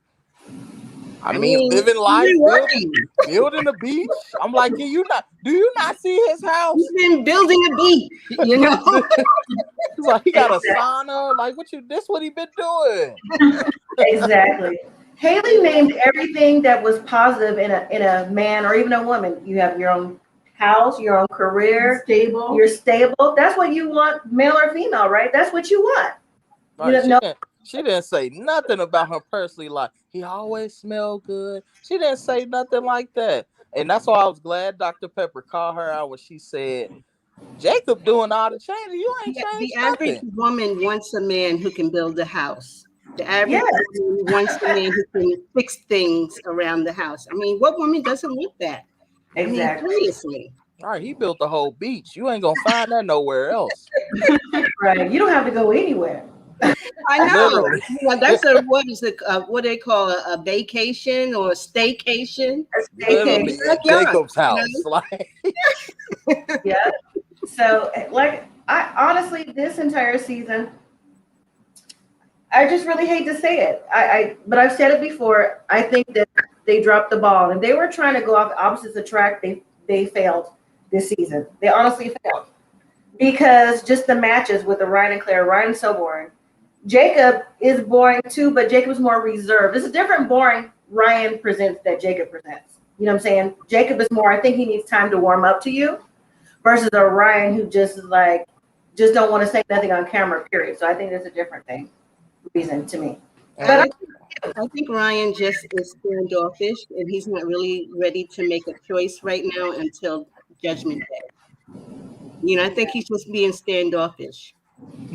I mean, living life, building a beach. I'm like, do you not see his house? He's been building a beach, you know. He's like, he got a sauna. Like, this what he been doing? Exactly. Haley named everything that was positive in a man or even a woman. You have your own house, your own career, you're stable. That's what you want, male or female, right? That's what you want. Right, she didn't say nothing about her personally. Like, he always smelled good. She didn't say nothing like that. And that's why I was glad Dr. Pepper called her out when she said, Jacob doing all the changes. You ain't changed The average nothing. woman wants a man who can build a house. The average woman wants a man who can fix things around the house. I mean, what woman doesn't want that? Exactly. I mean, seriously. All right, he built the whole beach. You ain't gonna find that nowhere else. Right. You don't have to go anywhere. I know. Well, that's what they call a vacation or a staycation. Literally at Jacob's house. Like, yeah. So, like, I honestly, this entire season, I just really hate to say it. But I've said it before. I think that they dropped the ball, and they were trying to go off opposites attract. They failed this season. They honestly failed because just the matches with the Ryan and Claire. Ryan's so boring. Jacob is boring too, but Jacob's more reserved. It's a different boring Ryan presents that Jacob presents. You know what I'm saying? Jacob is more, I think he needs time to warm up to you versus a Ryan who just don't want to say nothing on camera, period. So I think that's a different reason to me. But I think Ryan just is standoffish and he's not really ready to make a choice right now until Judgment Day. You know, I think he's just being standoffish.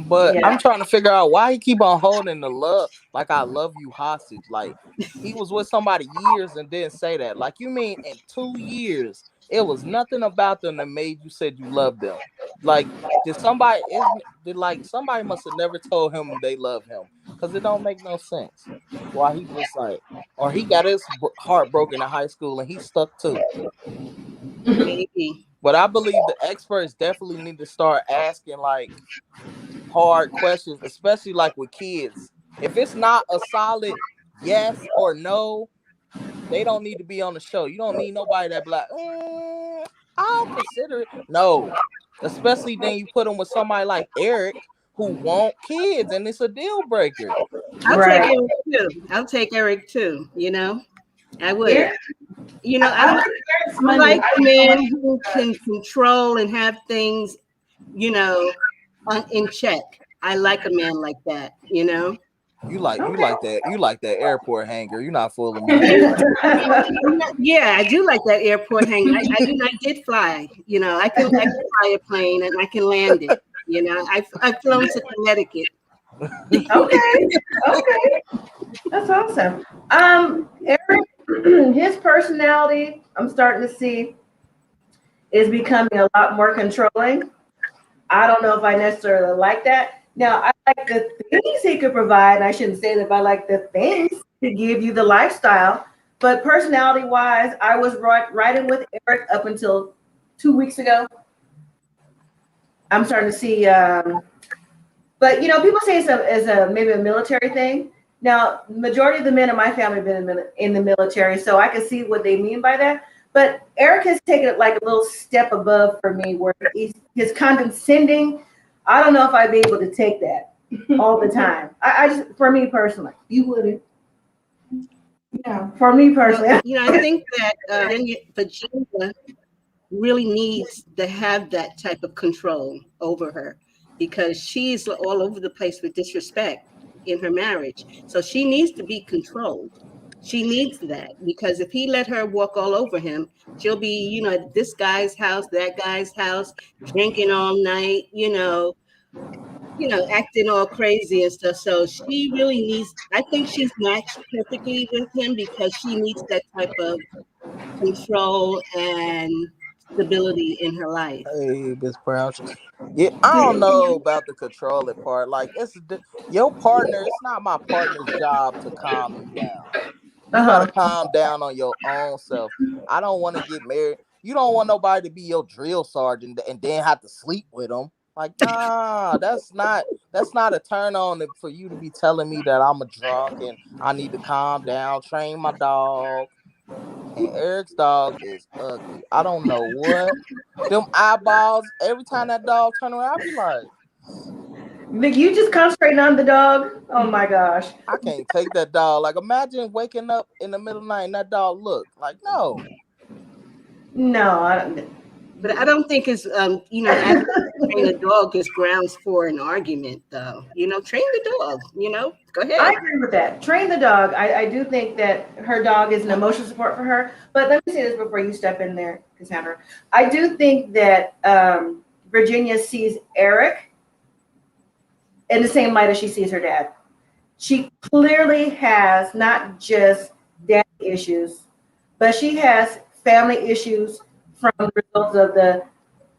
But I'm trying to figure out why he keep on holding the love, like I love you hostage. Like he was with somebody years and didn't say that. Like, you mean in 2 years, it was nothing about them that made you said you loved them. Like, somebody must have never told him they love him, because it don't make no sense. Why he just like, or he got his heart broken in high school and he stuck too. Maybe. But I believe the experts definitely need to start asking like hard questions, especially like with kids. If it's not a solid yes or no, they don't need to be on the show. You don't need nobody that be like, I'll consider it. No, especially then you put them with somebody like Eric who want kids and it's a deal breaker. I'll take Eric too. You know, I would. Yeah. You know, I like a man who can control and have things, you know, in check. I like a man like that, you know. You like that airport hanger. You're not fooling me. Yeah, I do like that airport hanger. I did fly. You know, I can fly a plane and I can land it. You know, I've flown to Connecticut. Okay, that's awesome. Eric, his personality, I'm starting to see, is becoming a lot more controlling. I don't know if I necessarily like that. Now, I like the things he could provide. I shouldn't say that, but I like the things to give you the lifestyle. But personality-wise, I was riding with Eric up until 2 weeks ago. I'm starting to see, but you know, people say it's maybe a military thing. Now, majority of the men in my family have been in the military, so I can see what they mean by that. But Eric has taken it like a little step above for me, where he's condescending. I don't know if I'd be able to take that all the time. I just, for me personally, you wouldn't. Yeah, for me personally. You know, I think that Virginia really needs to have that type of control over her, because she's all over the place with disrespect in her marriage. So she needs to be controlled. She needs that, because if he let her walk all over him, she'll be, you know, at this guy's house, that guy's house, drinking all night, you know, acting all crazy and stuff. So she really needs, I think she's matched perfectly with him, because she needs that type of control and stability in her life. Hey, Miss Brown. Yeah, I don't know about the controlling part. Like, your partner. It's not my partner's job to calm you down. You gotta Uh-huh. calm down on your own self. I don't want to get married. You don't want nobody to be your drill sergeant and then have to sleep with them. Like, nah, that's not a turn on for you to be telling me that I'm a drunk and I need to calm down, train my dog. And Eric's dog is ugly. I don't know what. Them eyeballs, every time that dog turn around, I be like, Vic, you just concentrating on the dog? Oh my gosh. I can't take that dog. Like, imagine waking up in the middle of the night and that dog look. Like, no. No, I don't. But I don't think it's having to train a dog is grounds for an argument, though. Train the dog. Go I ahead. agree with that. Train the dog. I do think that her dog is an emotional support for her. But let me say this before you step in there, Cassandra. I do think that Virginia sees Eric in the same light as she sees her dad. She clearly has not just daddy issues, but she has family issues from the results of the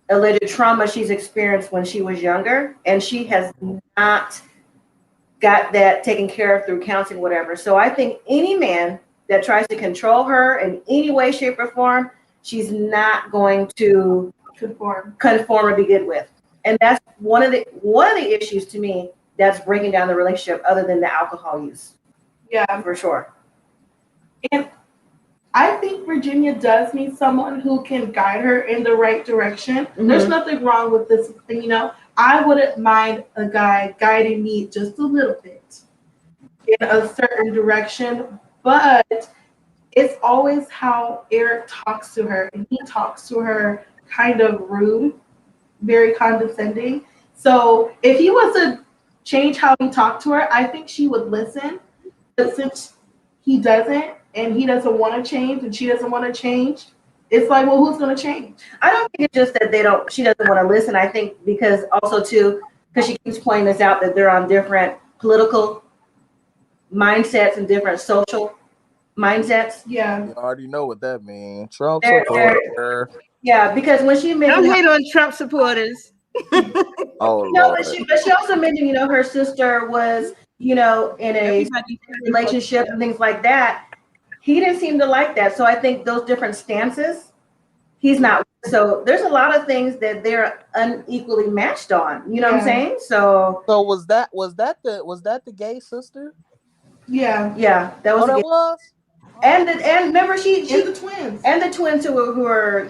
alleged trauma she's experienced when she was younger, and she has not got that taken care of through counseling, whatever. So I think any man that tries to control her in any way, shape, or form, she's not going to conform or be good with. And that's one of the issues to me that's breaking down the relationship, other than the alcohol use. Yeah, For sure. and I think Virginia does need someone who can guide her in the right direction. Mm-hmm. There's nothing wrong with this. I wouldn't mind a guy guiding me just a little bit in a certain direction, but it's always how Eric talks to her, and he talks to her kind of rude, very condescending. So if he was to change how he talked to her, I think she would listen. But since he doesn't, and he doesn't want to change, and she doesn't want to change, it's like, well, who's going to change? I don't think it's just that she doesn't want to listen. I think because also too, because she keeps pointing this out, that they're on different political mindsets and different social mindsets. Yeah. You already know what that means. Trump They're- supporter. Yeah, because when she Don't mentioned hate on Trump supporters. Oh, no, Lord. but she also mentioned, her sister was, in a Everybody relationship and things like that. He didn't seem to like that. So I think those different stances, he's not. So there's a lot of things that they're unequally matched on. You know what I'm saying? So was that the gay sister? Yeah. yeah, that was. That was. And remember And the twins. and the twins who are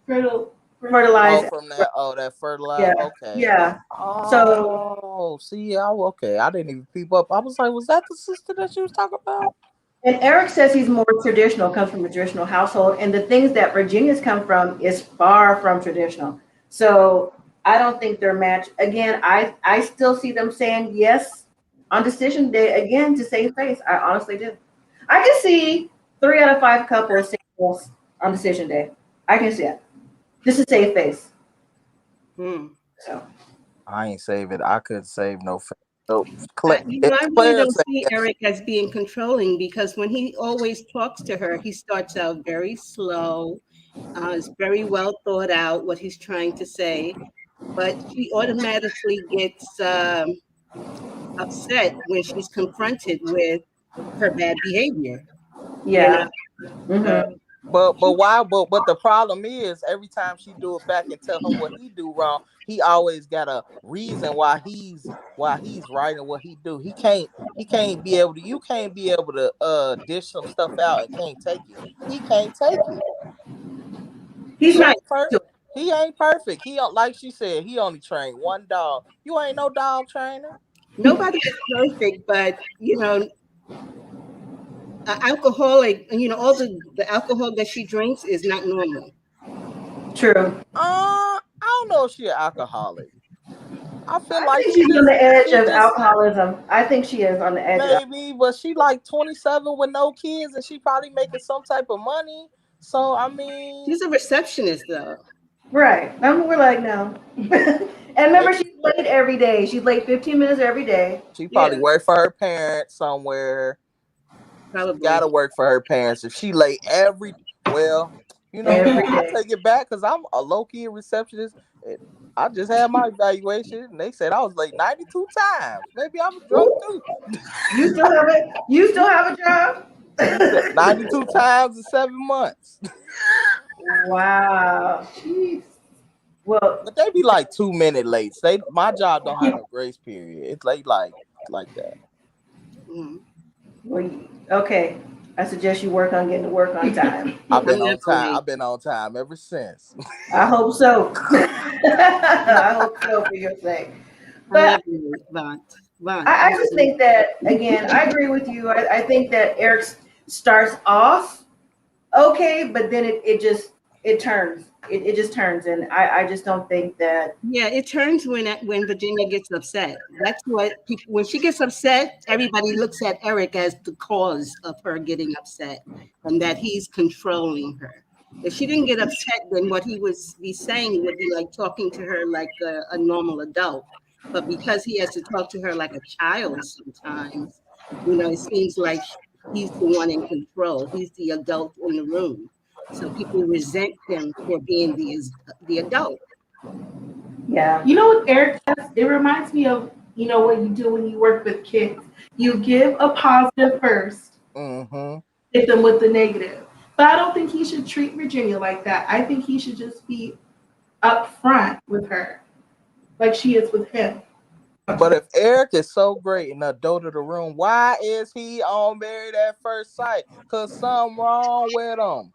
Fertilized. fertilized. From that fertilizer. Yeah. Okay. Yeah. Oh, see, okay. I didn't even peep up. I was like, was that the sister that she was talking about? And Eric says he's more traditional, comes from a traditional household, and the things that Virginia's come from is far from traditional. So I don't think they're matched. Again, I still see them saying yes on decision day again to save face. I honestly do. I can see 3 out of 5 couples saying yes on decision day. I can see it. Just to save face. So I ain't save it. I couldn't save no face. So, I really don't see Eric as being controlling, because when he always talks to her, he starts out very slow. It's very well thought out what he's trying to say, but she automatically gets upset when she's confronted with her bad behavior. yeah. Mm-hmm. But why? But the problem is, every time she do it back and tell him what he do wrong, he always got a reason why he's right and what he do. He can't be able to. You can't be able to dish some stuff out and can't take it. He can't take it. He's not perfect. He ain't perfect. He don't, like she said, he only trained one dog. You ain't no dog trainer. Nobody is perfect, but alcoholic, all the alcohol that she drinks is not normal. True. I don't know if she's an alcoholic. I feel like she's on the edge of alcoholism. I think she is on the edge. Maybe, but she like 27 with no kids, and she probably making some type of money. So I mean, she's a receptionist, though. Right. We're like, no. And remember, she's late every day. She's late 15 minutes every day. She probably work for her parents somewhere. Probably gotta work for her parents. If she late You know, Every I day. take it back because I'm a low-key receptionist. I just had my evaluation and they said I was late 92 times. Maybe I was drunk too. You still have it? You still have a job? 92 times in 7 months. Wow. Jeez. Well, But they be like 2 minute late. My job don't have no grace period. It's late like that. Mm. okay. I suggest you work on getting to work on time. I've been I'm on never time. late. I've been on time ever since. I hope so. I hope so for your sake. I'm never But late, Vaughn. I just think that, again, I agree with you. I think that Eric starts off okay, but then it turns. It just turns. And I just don't think that. Yeah, it turns when Virginia gets upset. That's what people, when she gets upset, everybody looks at Eric as the cause of her getting upset and that he's controlling her. If she didn't get upset, then what he was be saying would be like talking to her like a normal adult. But because he has to talk to her like a child sometimes, it seems like he's the one in control. He's the adult in the room. So people resent him for being the adult. Yeah. You know what Eric does? It reminds me of, what you do when you work with kids. You give a positive first, Mm-hmm. hit them with the negative. But I don't think he should treat Virginia like that. I think he should just be upfront with her, like she is with him. But if Eric is so great and adult of the room, why is he on Married at First Sight? Cause something wrong with him.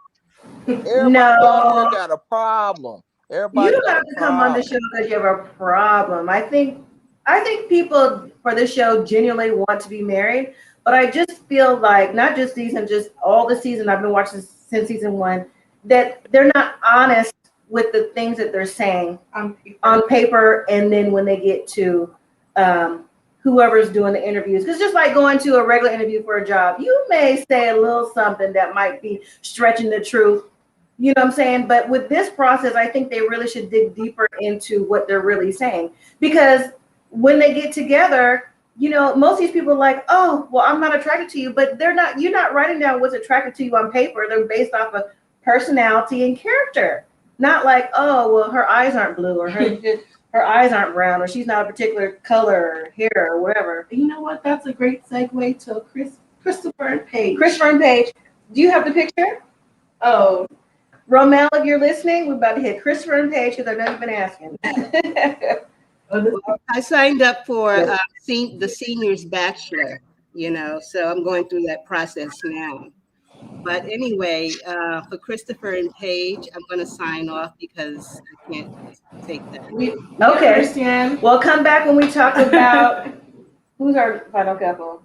Everybody on there No, got a problem. you Everybody don't got have a to come on the problem. show because you have a problem. I think people for this show genuinely want to be married, but I just feel like not just season, just all the season I've been watching since season one, that they're not honest with the things that they're saying on paper, and then when they get to whoever's doing the interviews, because just like going to a regular interview for a job, you may say a little something that might be stretching the truth. You know what I'm saying? But with this process, I think they really should dig deeper into what they're really saying. Because when they get together, most of these people are like, oh, well, I'm not attracted to you. But you're not writing down what's attracted to you on paper. They're based off of personality and character. Not like, oh, well, her eyes aren't blue or her eyes aren't brown or she's not a particular color or hair or whatever. You know what? That's a great segue to Christopher and Paige. Christopher and Paige, do you have the picture? Oh, Romel, if you're listening, we're about to hit Christopher and Paige because I know you've been asking. I signed up for the seniors bachelor, so I'm going through that process now. But anyway, for Christopher and Paige, I'm going to sign off because I can't take that. we Okay. understand. Well, come back when we talk about who's our final couple.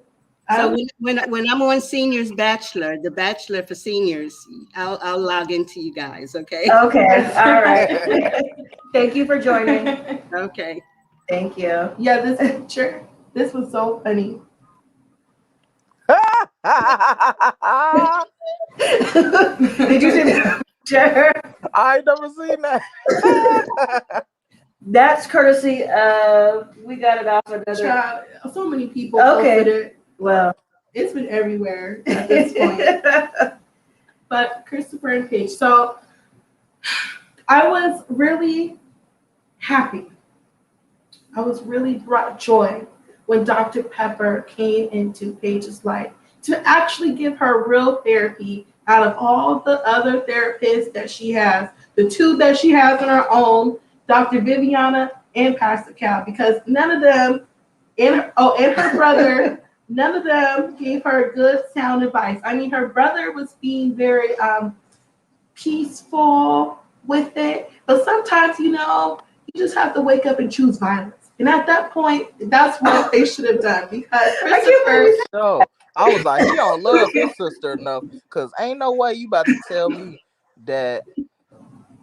So when I'm on seniors bachelor, the bachelor for seniors, I'll log into you guys. Okay. Okay. All right. Thank you for joining. Okay. Thank you. Yeah, this picture. This was so funny. Did you see the picture? I ain't never seen that. That's courtesy of we got it off another. Child, so many people Okay. posted it. Well, It's been everywhere at this point. But Christopher and Paige. So I was really happy. I was really brought joy when Dr. Pepper came into Paige's life to actually give her real therapy out of all the other therapists that she has, the two that she has on her own, Dr. Viviana and Pastor Cal, because none of them, and her brother, none of them gave her good sound advice. I mean, her brother was being very peaceful with it, but sometimes, you just have to wake up and choose violence. And at that point, that's what they should have done, because Christopher. So I was like, he don't love his sister enough, because ain't no way you about to tell me that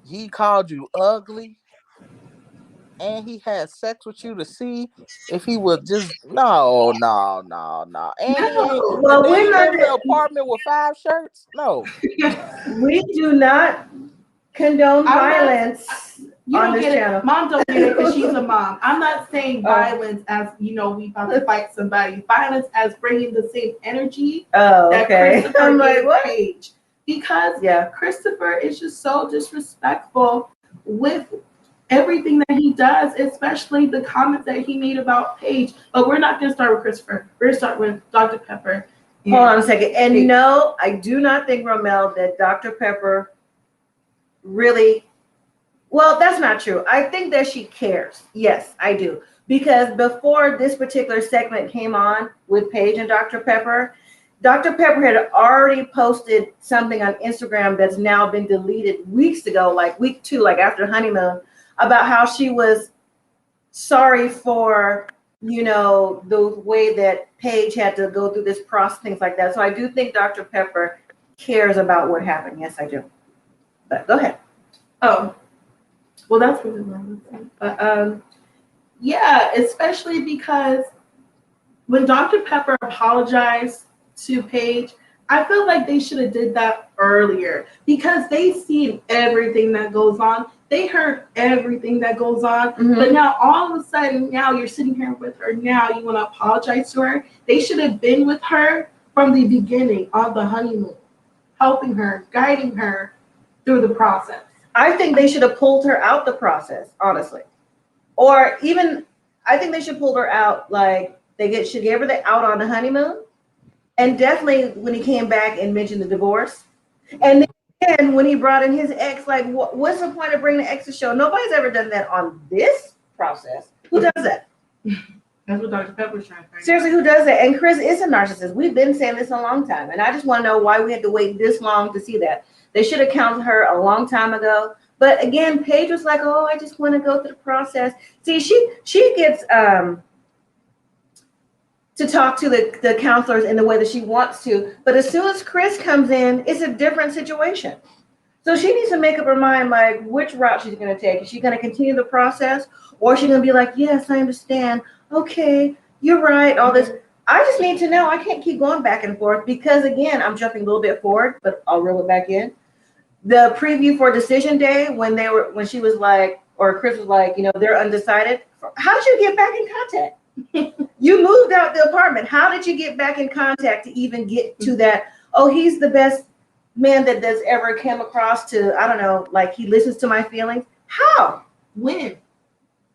he called you ugly and he had sex with you to see if he would just no. And he ain't, well, and then we're he not. live in an apartment with 5 shirts. No. We do not condone violence You on don't this get channel. it. Mom don't get it because she's a mom. I'm not saying violence as, we about to fight somebody. Violence as bringing the same energy Oh, that okay. Christopher I'm like, gave what? Paige. because Christopher is just so disrespectful with everything that he does, especially the comments that he made about Paige. But we're not going to start with Christopher. We're going to start with Dr. Pepper. Hold on a second. And no, I do not think, Romel, that Dr. Pepper really, well, that's not true. I think that she cares. Yes, I do. Because before this particular segment came on with Paige and Dr. Pepper had already posted something on Instagram that's now been deleted weeks ago, like week 2, like after honeymoon, about how she was sorry for, the way that Paige had to go through this process, things like that. So I do think Dr. Pepper cares about what happened. Yes, I do. But go ahead. Oh, well, that's really wrong. But yeah, especially because when Dr. Pepper apologized to Paige, I feel like they should have did that earlier because they seen everything that goes on. They heard everything that goes on. Mm-hmm. But now all of a sudden, now you're sitting here with her. Now you want to apologize to her. They should have been with her from the beginning of the honeymoon, helping her, guiding her through the process. I think they should have pulled her out the process, honestly. Or even, I think they should pull her out, like should give her the out on the honeymoon. And definitely when he came back and mentioned the divorce. And then when he brought in his ex, like, what's the point of bringing the ex to show? Nobody's ever done that on this process. Who does that? That's what Dr. Pepper's trying to find. Seriously, who does that? And Chris is a narcissist. We've been saying this a long time. And I just want to know why we had to wait this long to see that. They should have counted her a long time ago. But again, Paige was like, oh, I just want to go through the process. See, she gets to talk to the counselors in the way that she wants to. But as soon as Chris comes in, it's a different situation. So she needs to make up her mind, like, which route she's going to take. Is she going to continue the process? Or is she going to be like, yes, I understand. Okay, you're right, all this. I just need to know. I can't keep going back and forth because, again, I'm jumping a little bit forward, but I'll reel it back in. The preview for decision day, when she was like, or Chris was like, they're undecided. How did you get back in contact? You moved out the apartment. How did you get back in contact to even get to that? Oh, he's the best man that has ever come across to, I don't know, like he listens to my feelings. How? When?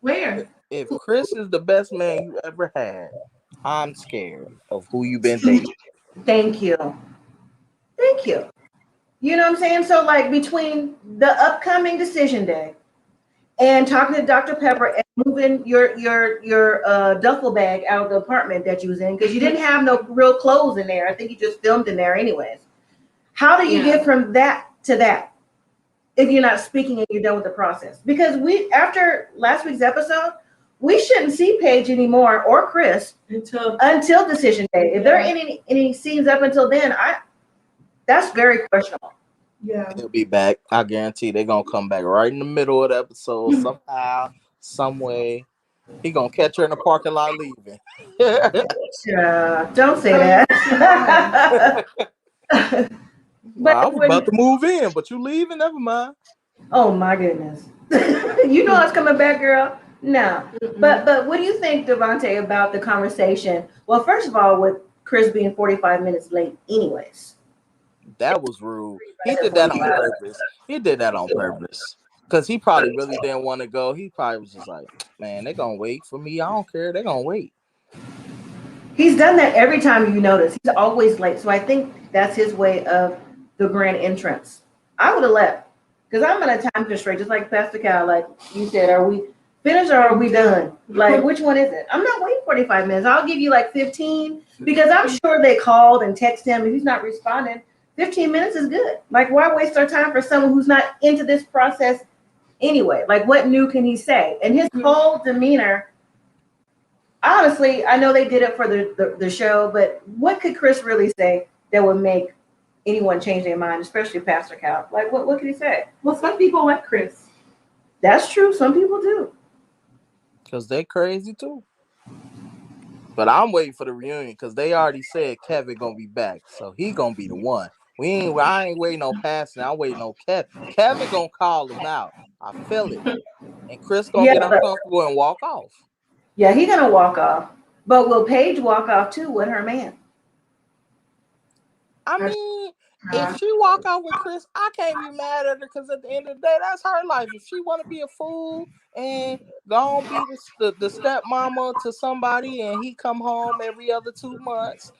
Where? If Chris is the best man you ever had, I'm scared of who you've been dating. Thank you. You know what I'm saying? So like between the upcoming decision day and talking to Dr. Pepper and moving your duffel bag out of the apartment that you was in, because you didn't have no real clothes in there. I think you just filmed in there anyways. How do you get from that to that if you're not speaking and you're done with the process? Because after last week's episode, we shouldn't see Paige anymore or Chris until decision day. If there are any scenes up until then, that's very questionable. Yeah. He'll be back. I guarantee they're gonna come back right in the middle of the episode somehow, some way. He gonna catch her in the parking lot leaving. Don't say that. But I was about to move in, but you leaving? Never mind. Oh my goodness. You know I was coming back, girl. No. Mm-hmm. But what do you think, Devontae, about the conversation? Well, first of all, with Chris being 45 minutes late anyways. That was rude. He did that on purpose. Because he probably really didn't want to go. He probably was just like, man, they're going to wait for me. I don't care. They're going to wait. He's done that every time you notice. He's always late. So I think that's his way of the grand entrance. I would have left. Because I'm in a time constraint, just like Pastor Cal, like you said, are we finished or are we done? Like, which one is it? I'm not waiting 45 minutes. I'll give you like 15. Because I'm sure they called and texted him. If he's not responding, 15 minutes is good. Like, why waste our time for someone who's not into this process anyway? Like, what new can he say? And his whole demeanor, honestly, I know they did it for the show, but what could Chris really say that would make anyone change their mind, especially Pastor Cal? Like, what could he say? Well, some people like Chris. That's true. Some people do. Because they crazy too. But I'm waiting for the reunion because they already said Kevin gonna be back. So he gonna be the one. I ain't waiting on passing. I'm waiting on Kevin. Kevin gonna call him out. I feel it. And Chris gonna get uncomfortable and walk off. Yeah, he gonna walk off. But will Paige walk off too with her man? I mean, if she walk out with Chris, I can't be mad at her because at the end of the day, that's her life. If she want to be a fool and go on be the stepmama to somebody and he come home every other 2 months,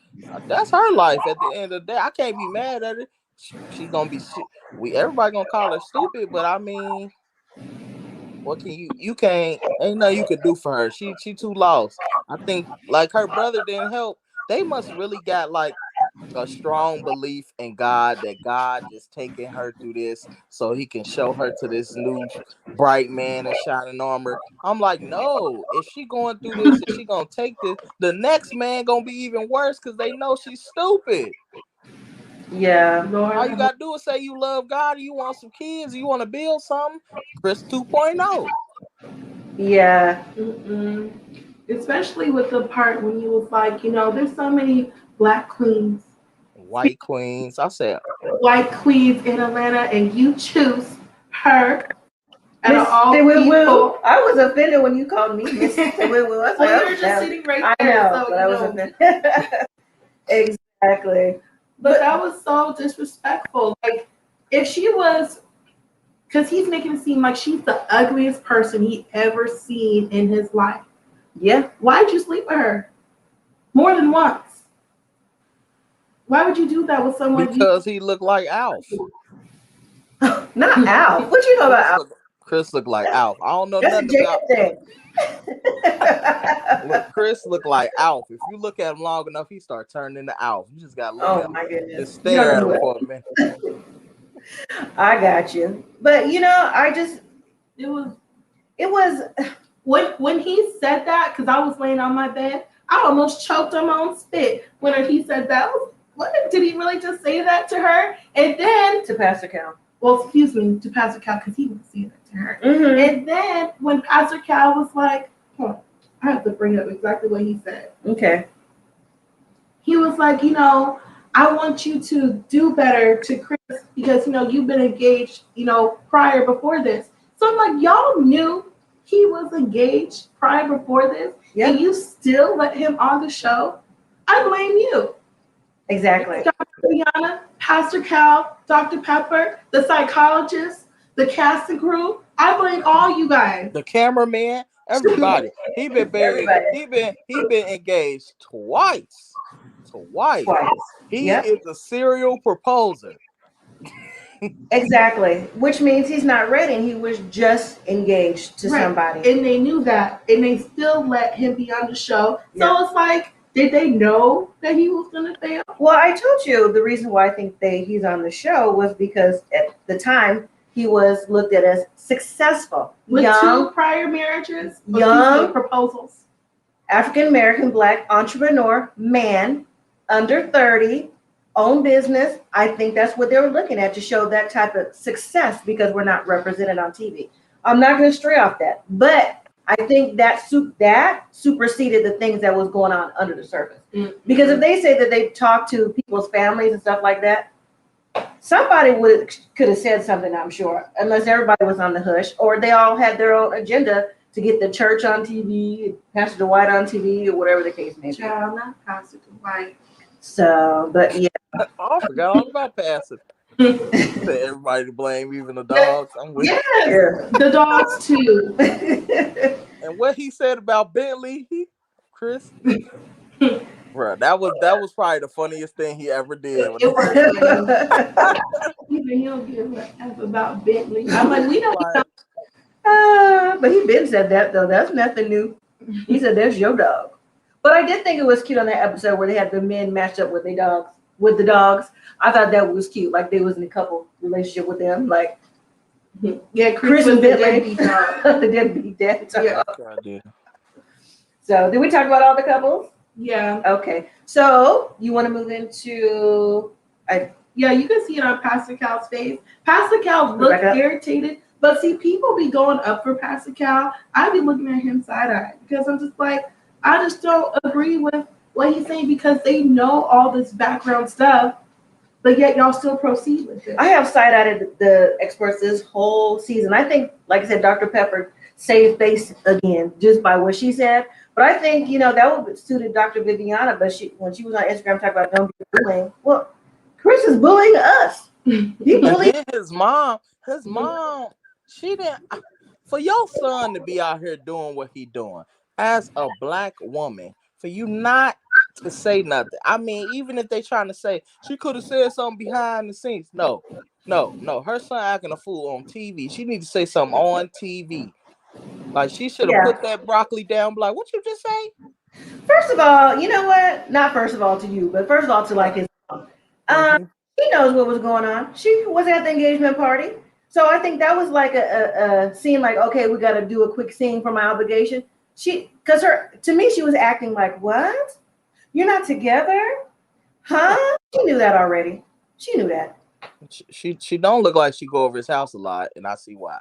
that's her life. At the end of the day, I can't be mad at her. She gonna be everybody gonna call her stupid, but I mean, what can you can't ain't nothing you could do for her. She too lost. I think like her brother didn't help. They must really got like a strong belief in God that God is taking her through this so he can show her to this new bright man in shining armor. I'm like, no, if she going through this and she gonna take this, the next man gonna be even worse because they know she's stupid. Yeah. Lord, All you gotta do is say you love God, you want some kids, you want to build something. Chris 2.0. Yeah. mm-mm. Especially with the part when you was like, there's so many black queens, White queens. I said, white queens in Atlanta, and you choose her out of Miss all Woo. people. I was offended when you called me Miss Woo. I was like, Well, oh, you're just sitting right I there, know, so but I was offended. Exactly. But that was so disrespectful. Like, if she was, because he's making it seem like she's the ugliest person he ever seen in his life. Yeah. Why'd you sleep with her more than once? Why would you do that with someone? because he looked like Alf. Not Alf. What you know about Alf? Chris looked like Alf. I don't know That's a nothing about. Jacob thing. Look, Chris looked like Alf. If you look at him long enough, he start turning into Alf. You just gotta look Oh at him. my goodness. Just stare at him for a minute. I got you. But it was when when he said that, because I was laying on my bed, I almost choked on my own spit when he said that. What did he really just say that to her? And then to Pastor Cal. Well, excuse me, to Pastor Cal, because he would say that to her. Mm-hmm. And then when Pastor Cal was like, I have to bring up exactly what he said. Okay. He was like, I want you to do better to Chris because, you've been engaged, prior before this. So I'm like, y'all knew he was engaged prior before this, and you still let him on the show? I blame you. Exactly. Dr. Brianna, Pastor Cal, Dr. Pepper, the psychologist, the casting crew. I blame all you guys. The cameraman, everybody. He been married. He been engaged twice. He is a serial proposer. Exactly. Which means he's not ready. He was just engaged to somebody. And they knew that. And they still let him be on the show. So it's like, did they know that he was going to fail? Well, I told you the reason why I think he's on the show was because at the time he was looked at as successful. With young, 2 prior marriages, young proposals. African-American Black entrepreneur, man, under 30, own business. I think that's what they were looking at to show that type of success because we're not represented on TV. I'm not going to stray off that, but I think that superseded the things that was going on under the surface. Mm-hmm. Because if they say that they talked to people's families and stuff like that, somebody could have said something, I'm sure, unless everybody was on the hush or they all had their own agenda to get the church on TV, Pastor Dwight on TV, or whatever the case may be. Child, not Pastor Dwight. So, but yeah. I forgot all about Pastor. Everybody to blame, even the dogs. I'm with you. The dogs too. And what he said about Bentley, Chris, bro, that was probably the funniest thing he ever did. It was. Even he don't give a F about Bentley. I'm like, we don't. But he been said that though. That's nothing new. He said, "There's your dog." But I did think it was cute on that episode where they had the men matched up with the dogs. I thought that was cute. Like they was in a couple relationship with them. Like, yeah, Chris and Bentley. The deadbeat dad. Yeah. So, did we talk about all the couples? Yeah. Okay. So, you want to move into? Yeah, you can see it on Pastor Cal's face. Pastor Cal looked irritated, but see, people be going up for Pastor Cal. I be looking at him side eye because I'm just like, I just don't agree with what he's saying because they know all this background stuff, but yet y'all still proceed with it. I have side-eyed the experts this whole season. I think, like I said, Dr. Pepper saved face again just by what she said. But I think, that would have suited Dr. Viviana, but when she was on Instagram talking about don't be bullying. Well, Chris is bullying us. He bullied. And then his mom, she didn't. For your son to be out here doing what he doing as a black woman, for you not to say nothing. I mean, even if they trying to say she could have said something behind the scenes, no. Her son acting a fool on TV. She need to say something on TV. Like she should have put that broccoli down. Like, what you just say? First of all, you know what? Not first of all to you, but first of all to like his mom. She knows what was going on. She was at the engagement party. So I think that was like a scene like, okay, we got to do a quick scene for my obligation. To me, she was acting like, what? You're not together? Huh? She knew that already. She knew that. She don't look like she go over his house a lot, and I see why.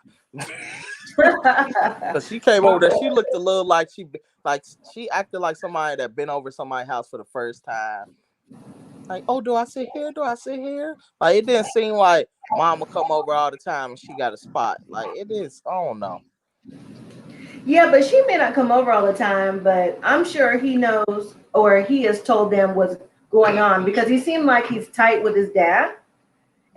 Because she came over there, she looked a little like she acted like somebody that been over somebody's house for the first time. Like, oh, do I sit here? Do I sit here? Like, it didn't seem like mama come over all the time and she got a spot. Like, it is, I don't know. Yeah, but she may not come over all the time, but I'm sure he knows or he has told them what's going on because he seemed like he's tight with his dad.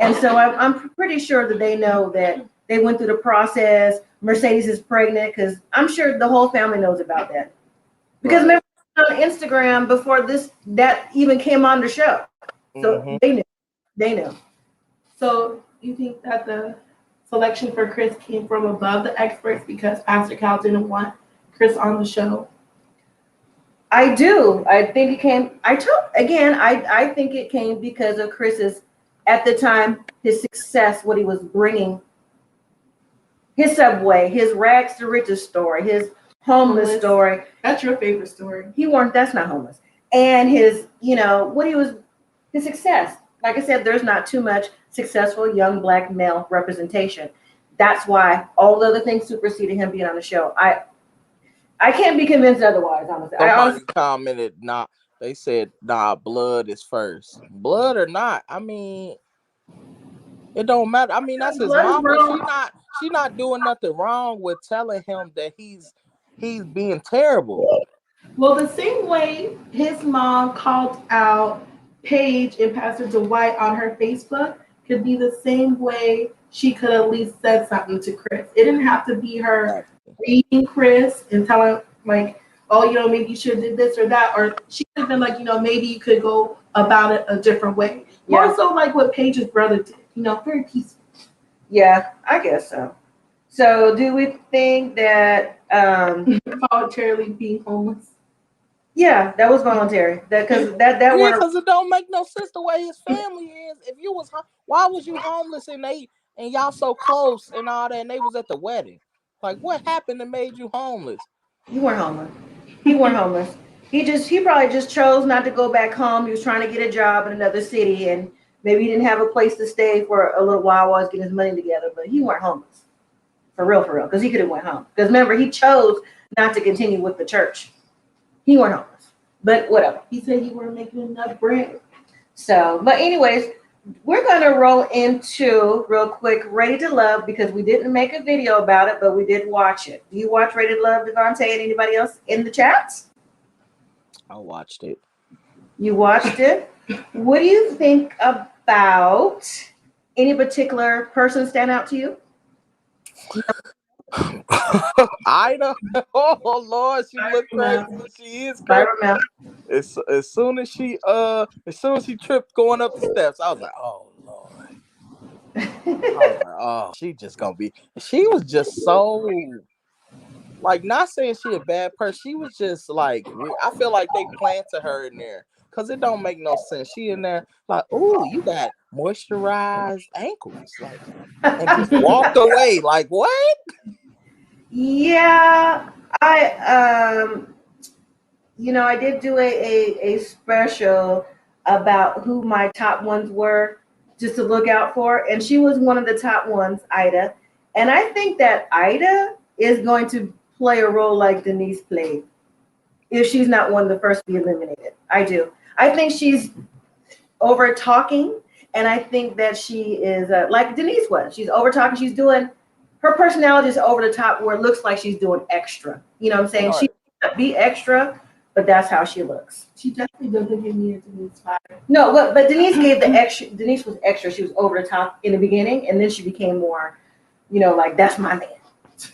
And so I'm pretty sure that they know that they went through the process. Mercedes is pregnant because I'm sure the whole family knows about that. Because remember on Instagram before that even came on the show. So they knew. So you think that the selection for Chris came from above the experts because Pastor Cal didn't want Chris on the show? I do. I think it came. I think it came because of Chris's, at the time, his success, what he was bringing, his Subway, his rags to riches story, his homeless story. That's your favorite story. That's not homeless. And his, his success. Like I said, there's not too much successful young black male representation. That's why all the other things superseded him being on the show. I can't be convinced otherwise, honestly. Somebody commented, they said, blood is first. Blood or not, I mean, it don't matter. I mean, that's his mama. She not doing nothing wrong with telling him that he's being terrible. Well, the same way his mom called out Paige and Pastor Dwight on her Facebook could be the same way she could at least said something to Chris. It didn't have to be her reading Chris and telling like, oh, maybe you should have did this or that. Or she could have been like, maybe you could go about it a different way. More so like what Paige's brother did, very peaceful. Yeah, I guess so. So do we think that voluntarily being homeless? Yeah, that was voluntary. Because it don't make no sense the way his family is. If you was, why was you homeless and y'all so close and all that, and they was at the wedding? Like, what happened that made you homeless? You weren't homeless. He weren't homeless. He probably just chose not to go back home. He was trying to get a job in another city, and maybe he didn't have a place to stay for a little while while he was getting his money together. But he weren't homeless, for real, because he could have went home. Because remember, he chose not to continue with the church. He weren't homeless, but whatever. He said you weren't making enough bread. So, but anyways, we're going to roll into real quick Ready to Love because we didn't make a video about it, but we did watch it. Do you watch Ready to Love, Devontae, and anybody else in the chats? I watched it. You watched it? What do you think about any particular person stand out to you? Ida, oh Lord, she looked crazy. She is crazy. As soon as she tripped going up the steps, I was like, oh Lord. She just gonna be. She was just so like, not saying she a bad person. She was just like, I feel like they planted her in there because it don't make no sense. She in there like, oh, you got moisturized ankles, like, and just walked away. Like, what? Yeah, I did do a special about who my top ones were just to look out for, and she was one of the top ones, Ida. And I think that Ida is going to play a role like Denise played if she's not one of the first to be eliminated. I do. I think she's over talking, and I think that she is like Denise was. She's over talking. She's doing. Her personality is over the top where it looks like she's doing extra. You know what I'm saying? Right. She be extra, but that's how she looks. She definitely doesn't give me a Denise vibe. No, but Denise gave the extra. Denise was extra. She was over the top in the beginning, and then she became more, like that's my man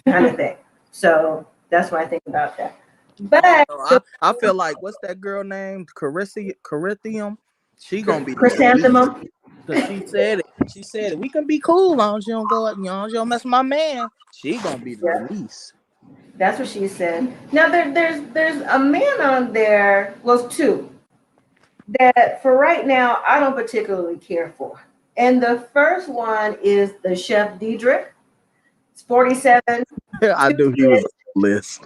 kind of thing. So that's what I think about that. But I feel like what's that girl named Carithium? She gonna be the release. chrysanthemum. Cause she said it. She said it. We can be cool, long as you don't go, as long as you don't mess with my man. She gonna be the Yeah. release. That's what she said. Now there's a man on there. Well, two that for right now I don't particularly care for. And the first one is the chef Diedrich. It's 47, I two knew he was kids, on the list.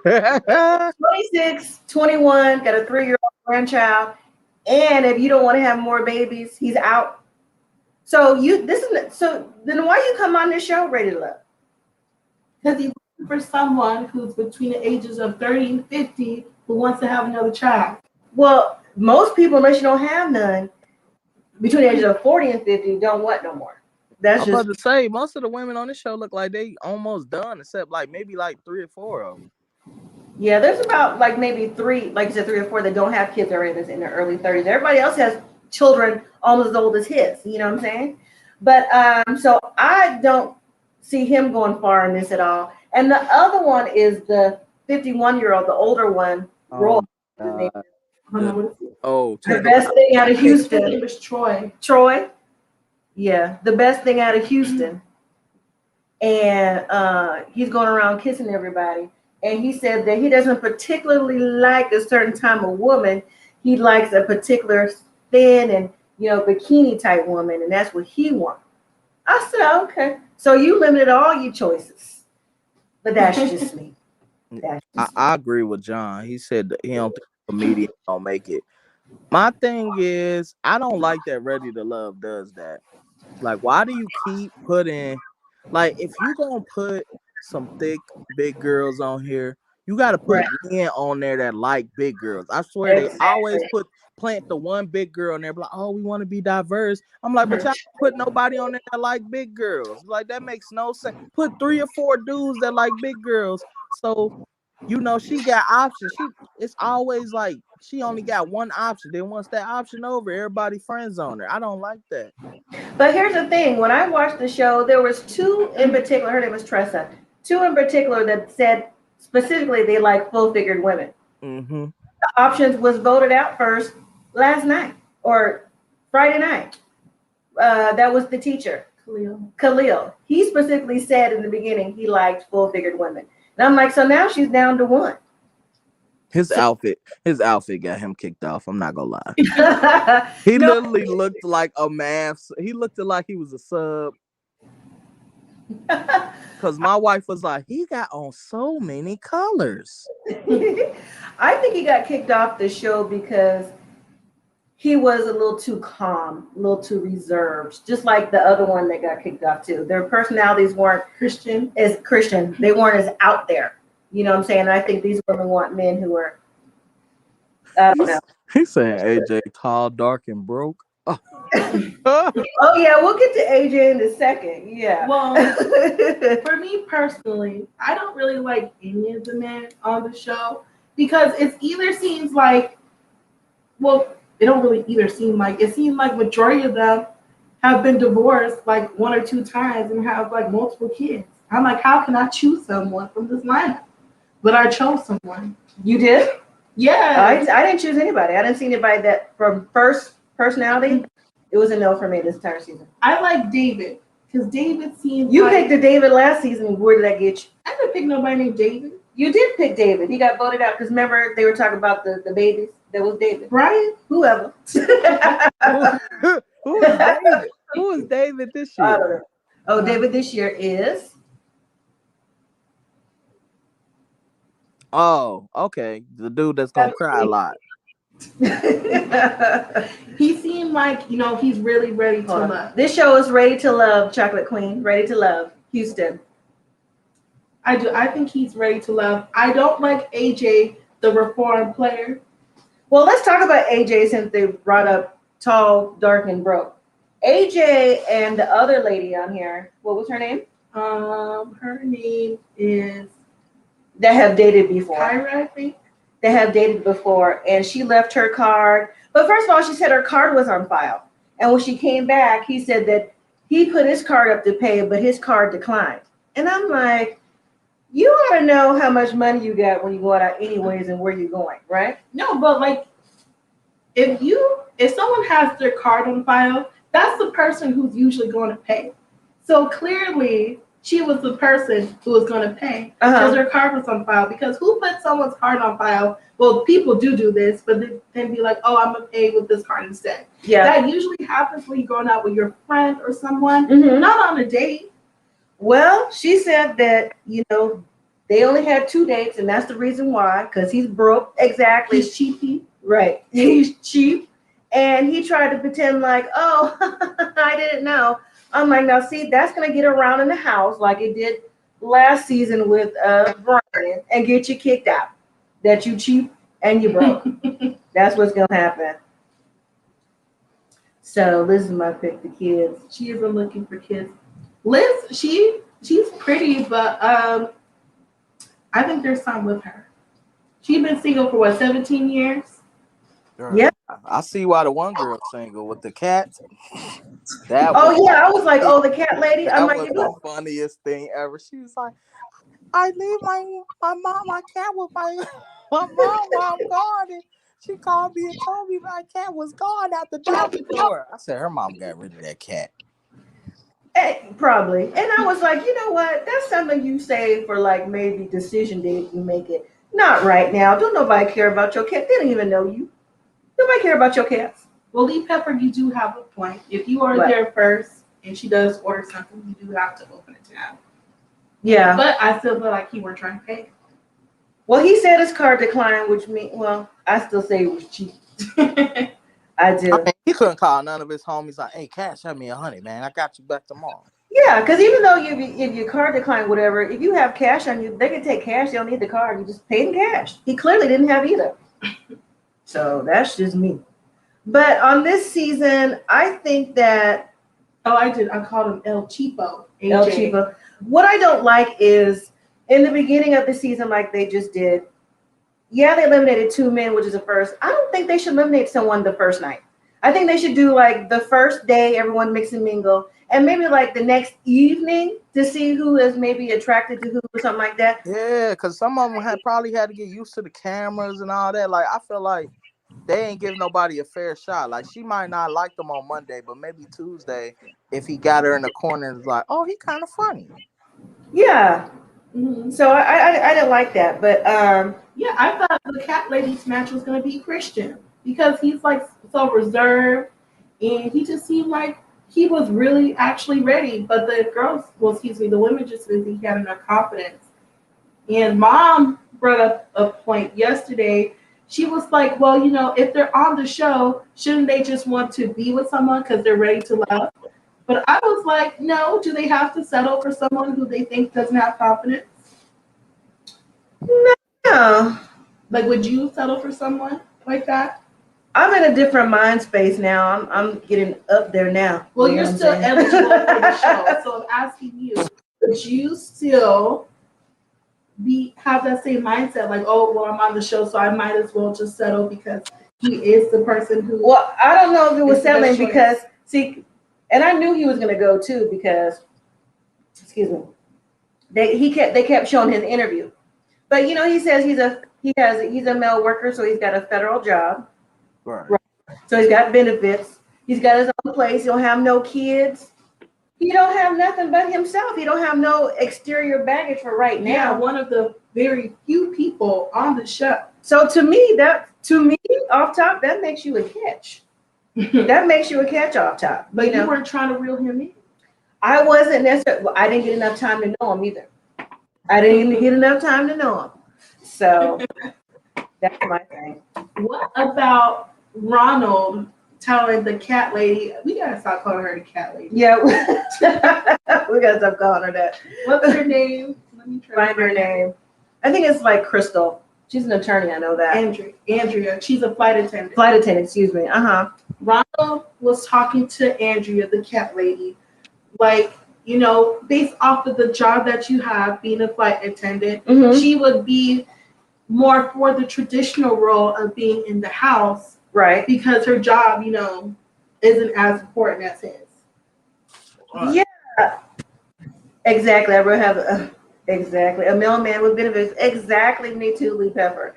26, 21, got a 3-year-old grandchild. And if you don't want to have more babies, he's out. So then why you come on this show, Ready to Love? Because he's looking for someone who's between the ages of 30 and 50 who wants to have another child. Well, most people, unless you don't have none, between the ages of 40 and 50, don't want no more. That's I'm just about to say most of the women on this show look like they almost done, except like maybe like 3 or 4 of them. yeah. There's about like maybe 3, like you said, 3 or 4 that don't have kids already. That's in their early 30s. Everybody else has children almost as old as his. You know what I'm saying? But so I don't see him going far in this at all. And the other one is the 51-year-old, the older one, Roy. Oh, The best thing out of His Houston. name is Troy. Troy. Yeah, the best thing out of Houston. And he's going around kissing everybody. And he said that he doesn't particularly like a certain type of woman. He likes a particular thin and bikini type woman, and that's what he wants. I said, okay. So you limited all your choices. But that's just me. I agree with John. He said that he don't think a comedian don't make it. My thing is, I don't like that Ready to Love does that. Like, why do you keep putting, like, if you gonna put some thick big girls on here, you gotta put men on there that like big girls. I swear they always plant the one big girl in there, like, oh, we want to be diverse. I'm like, but y'all put nobody on there that like big girls. Like, that makes no sense. Put 3 or 4 dudes that like big girls. So, she got options. It's always like she only got one option. Then once that option over, everybody friends on her. I don't like that. But here's the thing. When I watched the show, there was 2 in particular. Her name was Tressa. 2 in particular that said specifically they like full-figured women. Mm-hmm. The options was voted out first last night or Friday night. That was the teacher, Khalil. He specifically said in the beginning he liked full-figured women. And I'm like, so now she's down to 1. His outfit got him kicked off. I'm not gonna lie. He literally looked like a MAFS. He looked like he was a sub. Cause my wife was like, he got on so many colors. I think he got kicked off the show because he was a little too calm, a little too reserved, just like the other one that got kicked off too. Their personalities weren't Christian. They weren't as out there. You know what I'm saying? And I think these women want men who are, I don't know. He's saying AJ tall, dark, and broke. Oh yeah, we'll get to AJ in a second. Yeah. Well, for me personally, I don't really like any of the men on the show because it either seems like, well, it don't really either seem like, it seems like majority of them have been divorced like 1 or 2 times and have like multiple kids. I'm like, how can I choose someone from this lineup? But I chose someone. You did? Yeah. I didn't choose anybody. I didn't see anybody that from first personality. It was a no for me this entire season. I like David because David seems. You picked the David last season. Where did that get you? I didn't pick nobody named David. You did pick David. He got voted out because remember they were talking about the babies. That was David. Brian? Whoever. Who is David? Who is David this year? I don't know. Oh, David this year is. Oh, okay. The dude that's gonna cry a lot. He seemed like, he's really ready to love. This show is Ready to Love, Chocolate Queen. Ready to Love, Houston. I think he's ready to love. I don't like AJ, the reform player. Well, let's talk about AJ since they brought up tall, dark, and broke. AJ and the other lady on here, what was her name? Her name is that have dated before. Kyra, I think. that have dated before, and she left her card. But first of all, she said her card was on file. And when she came back, he said that he put his card up to pay, but his card declined. And I'm like, you ought to know how much money you got when you go out anyways and where you're going, right? No, but like, if someone has their card on file, that's the person who's usually going to pay. So clearly, she was the person who was going to pay because her card was on file. Because who puts someone's card on file? Well, people do this, but then be like, oh, I'm going to pay with this card instead. Yeah. That usually happens when you're going out with your friend or someone, not on a date. Well, she said that, they only had 2 dates, and that's the reason why, because he's broke. Exactly. He's cheapy. Right. He's cheap. And he tried to pretend like, oh, I didn't know. I'm like, now see, that's going to get around in the house like it did last season with Brian and get you kicked out. That you cheap and you broke. That's what's going to happen. So Liz is my pick, the kids. She isn't looking for kids. Liz, she's pretty, but I think there's some with her. She's been single for 17 years? Yeah. I see why the one girl's single with the cat. I was like, the cat lady. I'm like, the funniest thing ever. She was like, I leave my cat with my mom while I'm gone. And she called me and told me my cat was gone out the door. I said her mom got rid of that cat. Probably. And I was like, you know what? That's something you say for like maybe decision day if you make it. Not right now. Don't nobody care about your cat. They don't even know you. Nobody care about your cats. Well, Lee Pepper, you do have a point. If you are there first and she does order something, you do have to open it to her. Yeah. But I still feel like he weren't trying to pay. Well, he said his card declined, which means, I still say it was cheap. I do. I mean, he couldn't call none of his homies like, hey, cash me $100, man. I got you back tomorrow. Yeah, because even though if your card declined, whatever, if you have cash on you, they can take cash. They don't need the card. You just pay in cash. He clearly didn't have either. So that's just me. But on this season, I think that... Oh, I did. I called him El Cheapo. AJ. El Cheapo. What I don't like is, in the beginning of the season, like they just did, they eliminated 2 men, which is a first. I don't think they should eliminate someone the first night. I think they should do like the first day, everyone mix and mingle, and maybe like the next evening to see who is maybe attracted to who or something like that. Yeah, because some of them probably had to get used to the cameras and all that. Like, I feel like they ain't giving nobody a fair shot. Like, she might not like them on Monday, but maybe Tuesday, if he got her in the corner and was like, oh, he kind of funny. Yeah. Mm-hmm. So I didn't like that, but I thought the cat lady's match was going to be Christian because he's like so reserved and he just seemed like he was really actually ready, but the the women just didn't think he had enough confidence. And Mom brought up a point yesterday. She was like, well, if they're on the show, shouldn't they just want to be with someone because they're ready to love? But I was like, no, do they have to settle for someone who they think doesn't have confidence? No. Like, would you settle for someone like that? I'm in a different mind space now. I'm getting up there now. Well, you're still eligible for the show. So I'm asking you, would you still have that same mindset? Like, oh, well, I'm on the show, so I might as well just settle because he is the person who... Well, I don't know if it was settling because, see, and I knew he was going to go too because, excuse me, they kept showing his interview. But, he says he's a male worker, so he's got a federal job. Right. So he's got benefits. He's got his own place. He don't have no kids. He don't have nothing but himself. He don't have no exterior baggage for right now. Yeah, one of the very few people on the show. So to me, off top, that makes you a catch. That makes you a catch off top. But you weren't trying to reel him in. I wasn't necessarily. Well, I didn't get enough time to know him either. I didn't get enough time to know him. So that's my thing. What about Ronald telling the cat lady? We gotta stop calling her the cat lady. Yeah, we gotta stop calling her that. What's her name? Let me try find her name. I think it's like Crystal. She's an attorney. I know that. Andrea. She's a flight attendant. Excuse me. Ronald was talking to Andrea, the cat lady, like, based off of the job that you have, being a flight attendant, she would be more for the traditional role of being in the house Right. because her job, you know, isn't as important as his. Yeah. Exactly. I really have exactly a mailman with benefits. Exactly. Me too, Lee Pepper.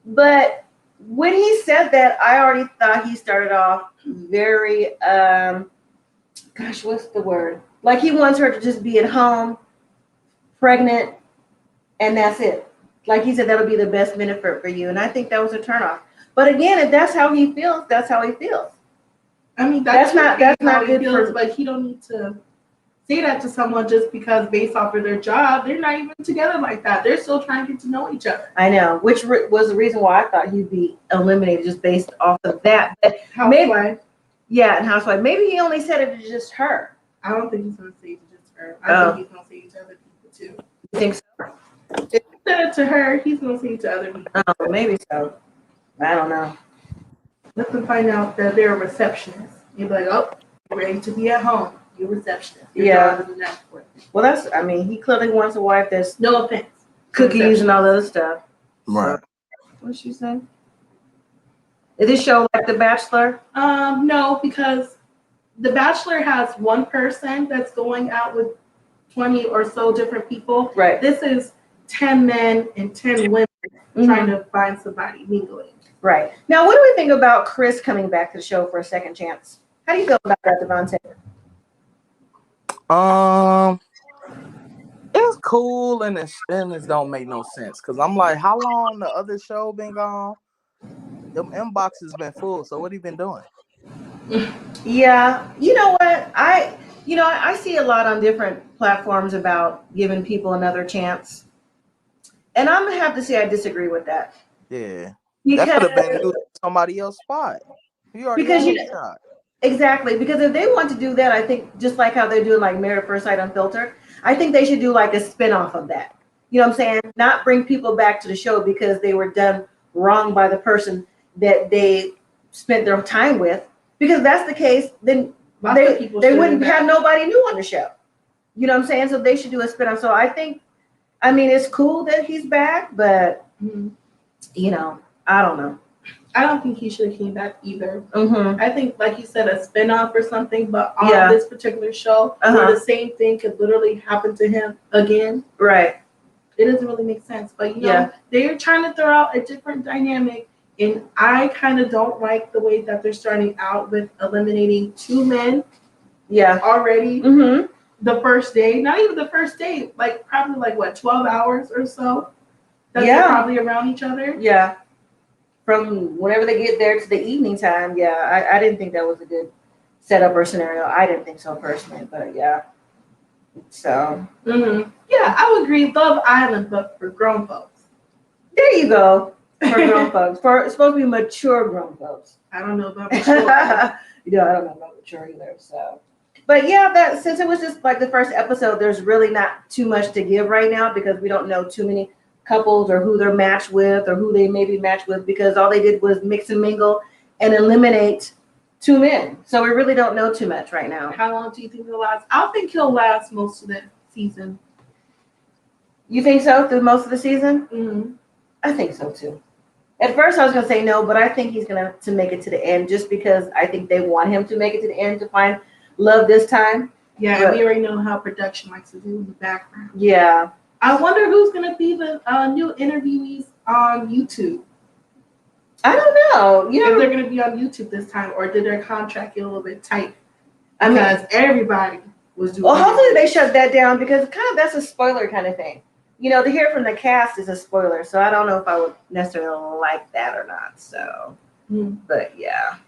But when he said that, I already thought he started off very gosh, what's the word? Like he wants her to just be at home, pregnant, and that's it. Like he said, that'll be the best benefit for you. And I think that was a turnoff. But again, if that's how he feels, that's how he feels. I mean, That's not how good he feels, for. but he don't need to say that to someone just because based off of their job, they're not even together like that. They're still trying to get to know each other. I know, which was the reason why I thought he'd be eliminated just based off of that. But Housewife. Yeah, and housewife. Maybe he only said it to just her. I don't think he's gonna say it to just her. I think he's gonna say it to other people too. You think so? If he said it to her, he's gonna say it to other people. Oh, maybe so. I don't know. Let them find out that they're a receptionist. You'd be like, oh, you're ready to be at home. You're a receptionist. Your Yeah. job is an export. Well, I mean, he clearly wants a wife that's No offense. cookies and all the other stuff. Right. So, what's she saying? Is this show like The Bachelor? No, because The Bachelor has one person that's going out with 20 or so different people. Right. This is 10 men and 10 women trying to find somebody mingling. Right. Now, what do we think about Chris coming back to the show for a second chance? How do you feel about that, Devontae? It's cool and it don't make no sense because I'm like, how long the other show been gone? Them inboxes been full. So what he been doing? Yeah. You know what? I see a lot on different platforms about giving people another chance. And I'm gonna have to say I disagree with that. Yeah, Because, that could have been somebody else's spot. You already because had you a shot. exactly, because if they want to do that, I think just like how they're doing like Married at First Sight Unfiltered, I think they should do like a spin-off of that. You know what I'm saying? Not bring people back to the show because they were done wrong by the person that they spent their time with. Because if that's the case, then they wouldn't have nobody new on the show. You know what I'm saying? So they should do a spin-off. So I mean, it's cool that he's back, but you know, I don't know. I don't think he should have came back either. Mm-hmm. I think, like you said, a spin-off or something, but on this particular show, where the same thing could literally happen to him again. Right. It doesn't really make sense. But, you know, they're trying to throw out a different dynamic, and I kind of don't like the way that they're starting out with eliminating 2 men already the first day. Not even the first day, like probably like, what, 12 hours or so? That they're probably around each other. Yeah. From whenever they get there to the evening time, I didn't think that was a good setup or scenario. I didn't think so personally, but yeah. So. Yeah, I would agree. Love Island, but for grown folks. There you go. For grown folks. It's supposed to be mature grown folks. I don't know about mature. I don't know about mature either. So. But yeah, since it was just like the first episode, there's really not too much to give right now because we don't know too many couples or who they're matched with or who they may be matched with because all they did was mix and mingle and eliminate 2 men. So we really don't know too much right now. How long do you think he'll last? I think he'll last most of the season. You think so? Through most of the season? Mm-hmm. I think so too. At first I was going to say no, but I think he's going to make it to the end just because I think they want him to make it to the end to find love this time. Yeah, and we already know how production likes to do in the background. Yeah. I wonder who's going to be the new interviewees on YouTube. I don't know. If they're going to be on YouTube this time, or did their contract get a little bit tight? Because everybody was doing. Well, hopefully they shut that down because that's a spoiler kind of thing. You know, to hear from the cast is a spoiler, so I don't know if I would necessarily like that or not. So, but yeah.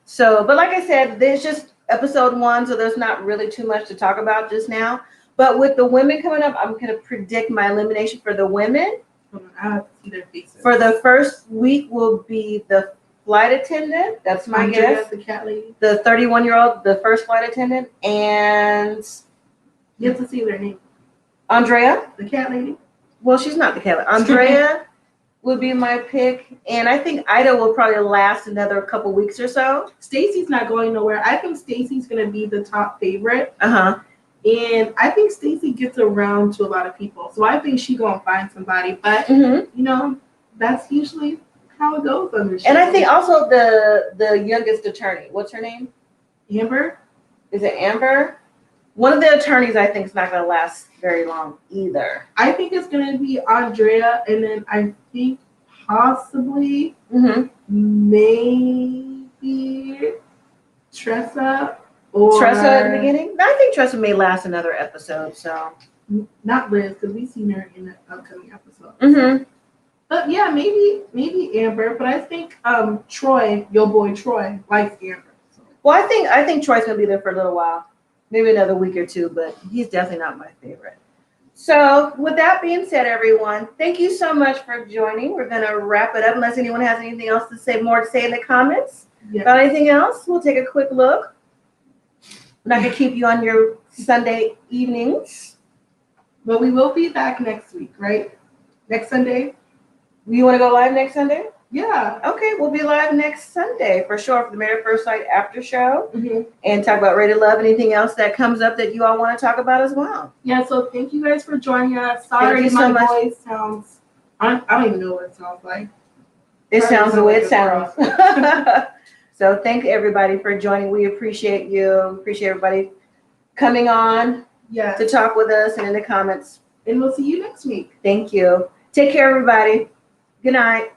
So, but like I said, there's just episode 1, so there's not really too much to talk about just now. But with the women coming up, I'm going to predict my elimination for the women. I have to see their faces. For the first week will be the flight attendant. That's my guess. The cat lady. The 31-year-old, the first flight attendant. And you have to see their name. Andrea. The cat lady. Well, she's not the cat lady. Andrea would be my pick. And I think Ida will probably last another couple weeks or so. Stacy's not going nowhere. I think Stacy's going to be the top favorite. And I think Stacey gets around to a lot of people. So I think she's going to find somebody. But, that's usually how it goes on this show. And I think also the youngest attorney, what's her name? Amber? Is it Amber? One of the attorneys I think is not going to last very long either. I think it's going to be Andrea, and then I think possibly maybe Tressa. Tressa at the beginning? I think Tressa may last another episode, so. Not Liz, because we've seen her in the upcoming episode. But yeah, maybe Amber, but I think Troy, your boy Troy, likes Amber. So. Well, I think Troy's going to be there for a little while. Maybe another week or two, but he's definitely not my favorite. So with that being said, everyone, thank you so much for joining. We're going to wrap it up unless anyone has anything else to say, more to say in the comments. Yes. About anything else, we'll take a quick look. I'm not going to keep you on your Sunday evenings. But we will be back next week, right? Next Sunday? You want to go live next Sunday? Yeah. Okay, we'll be live next Sunday for sure for the Married at First Sight after show and talk about Rated Love. Anything else that comes up that you all want to talk about as well? Yeah, so thank you guys for joining us. Sorry, my voice sounds, I don't even know what it sounds like. It sounds the way it sounds. So thank everybody for joining. We appreciate you. Appreciate everybody coming on to talk with us and in the comments. And we'll see you next week. Thank you. Take care, everybody. Good night.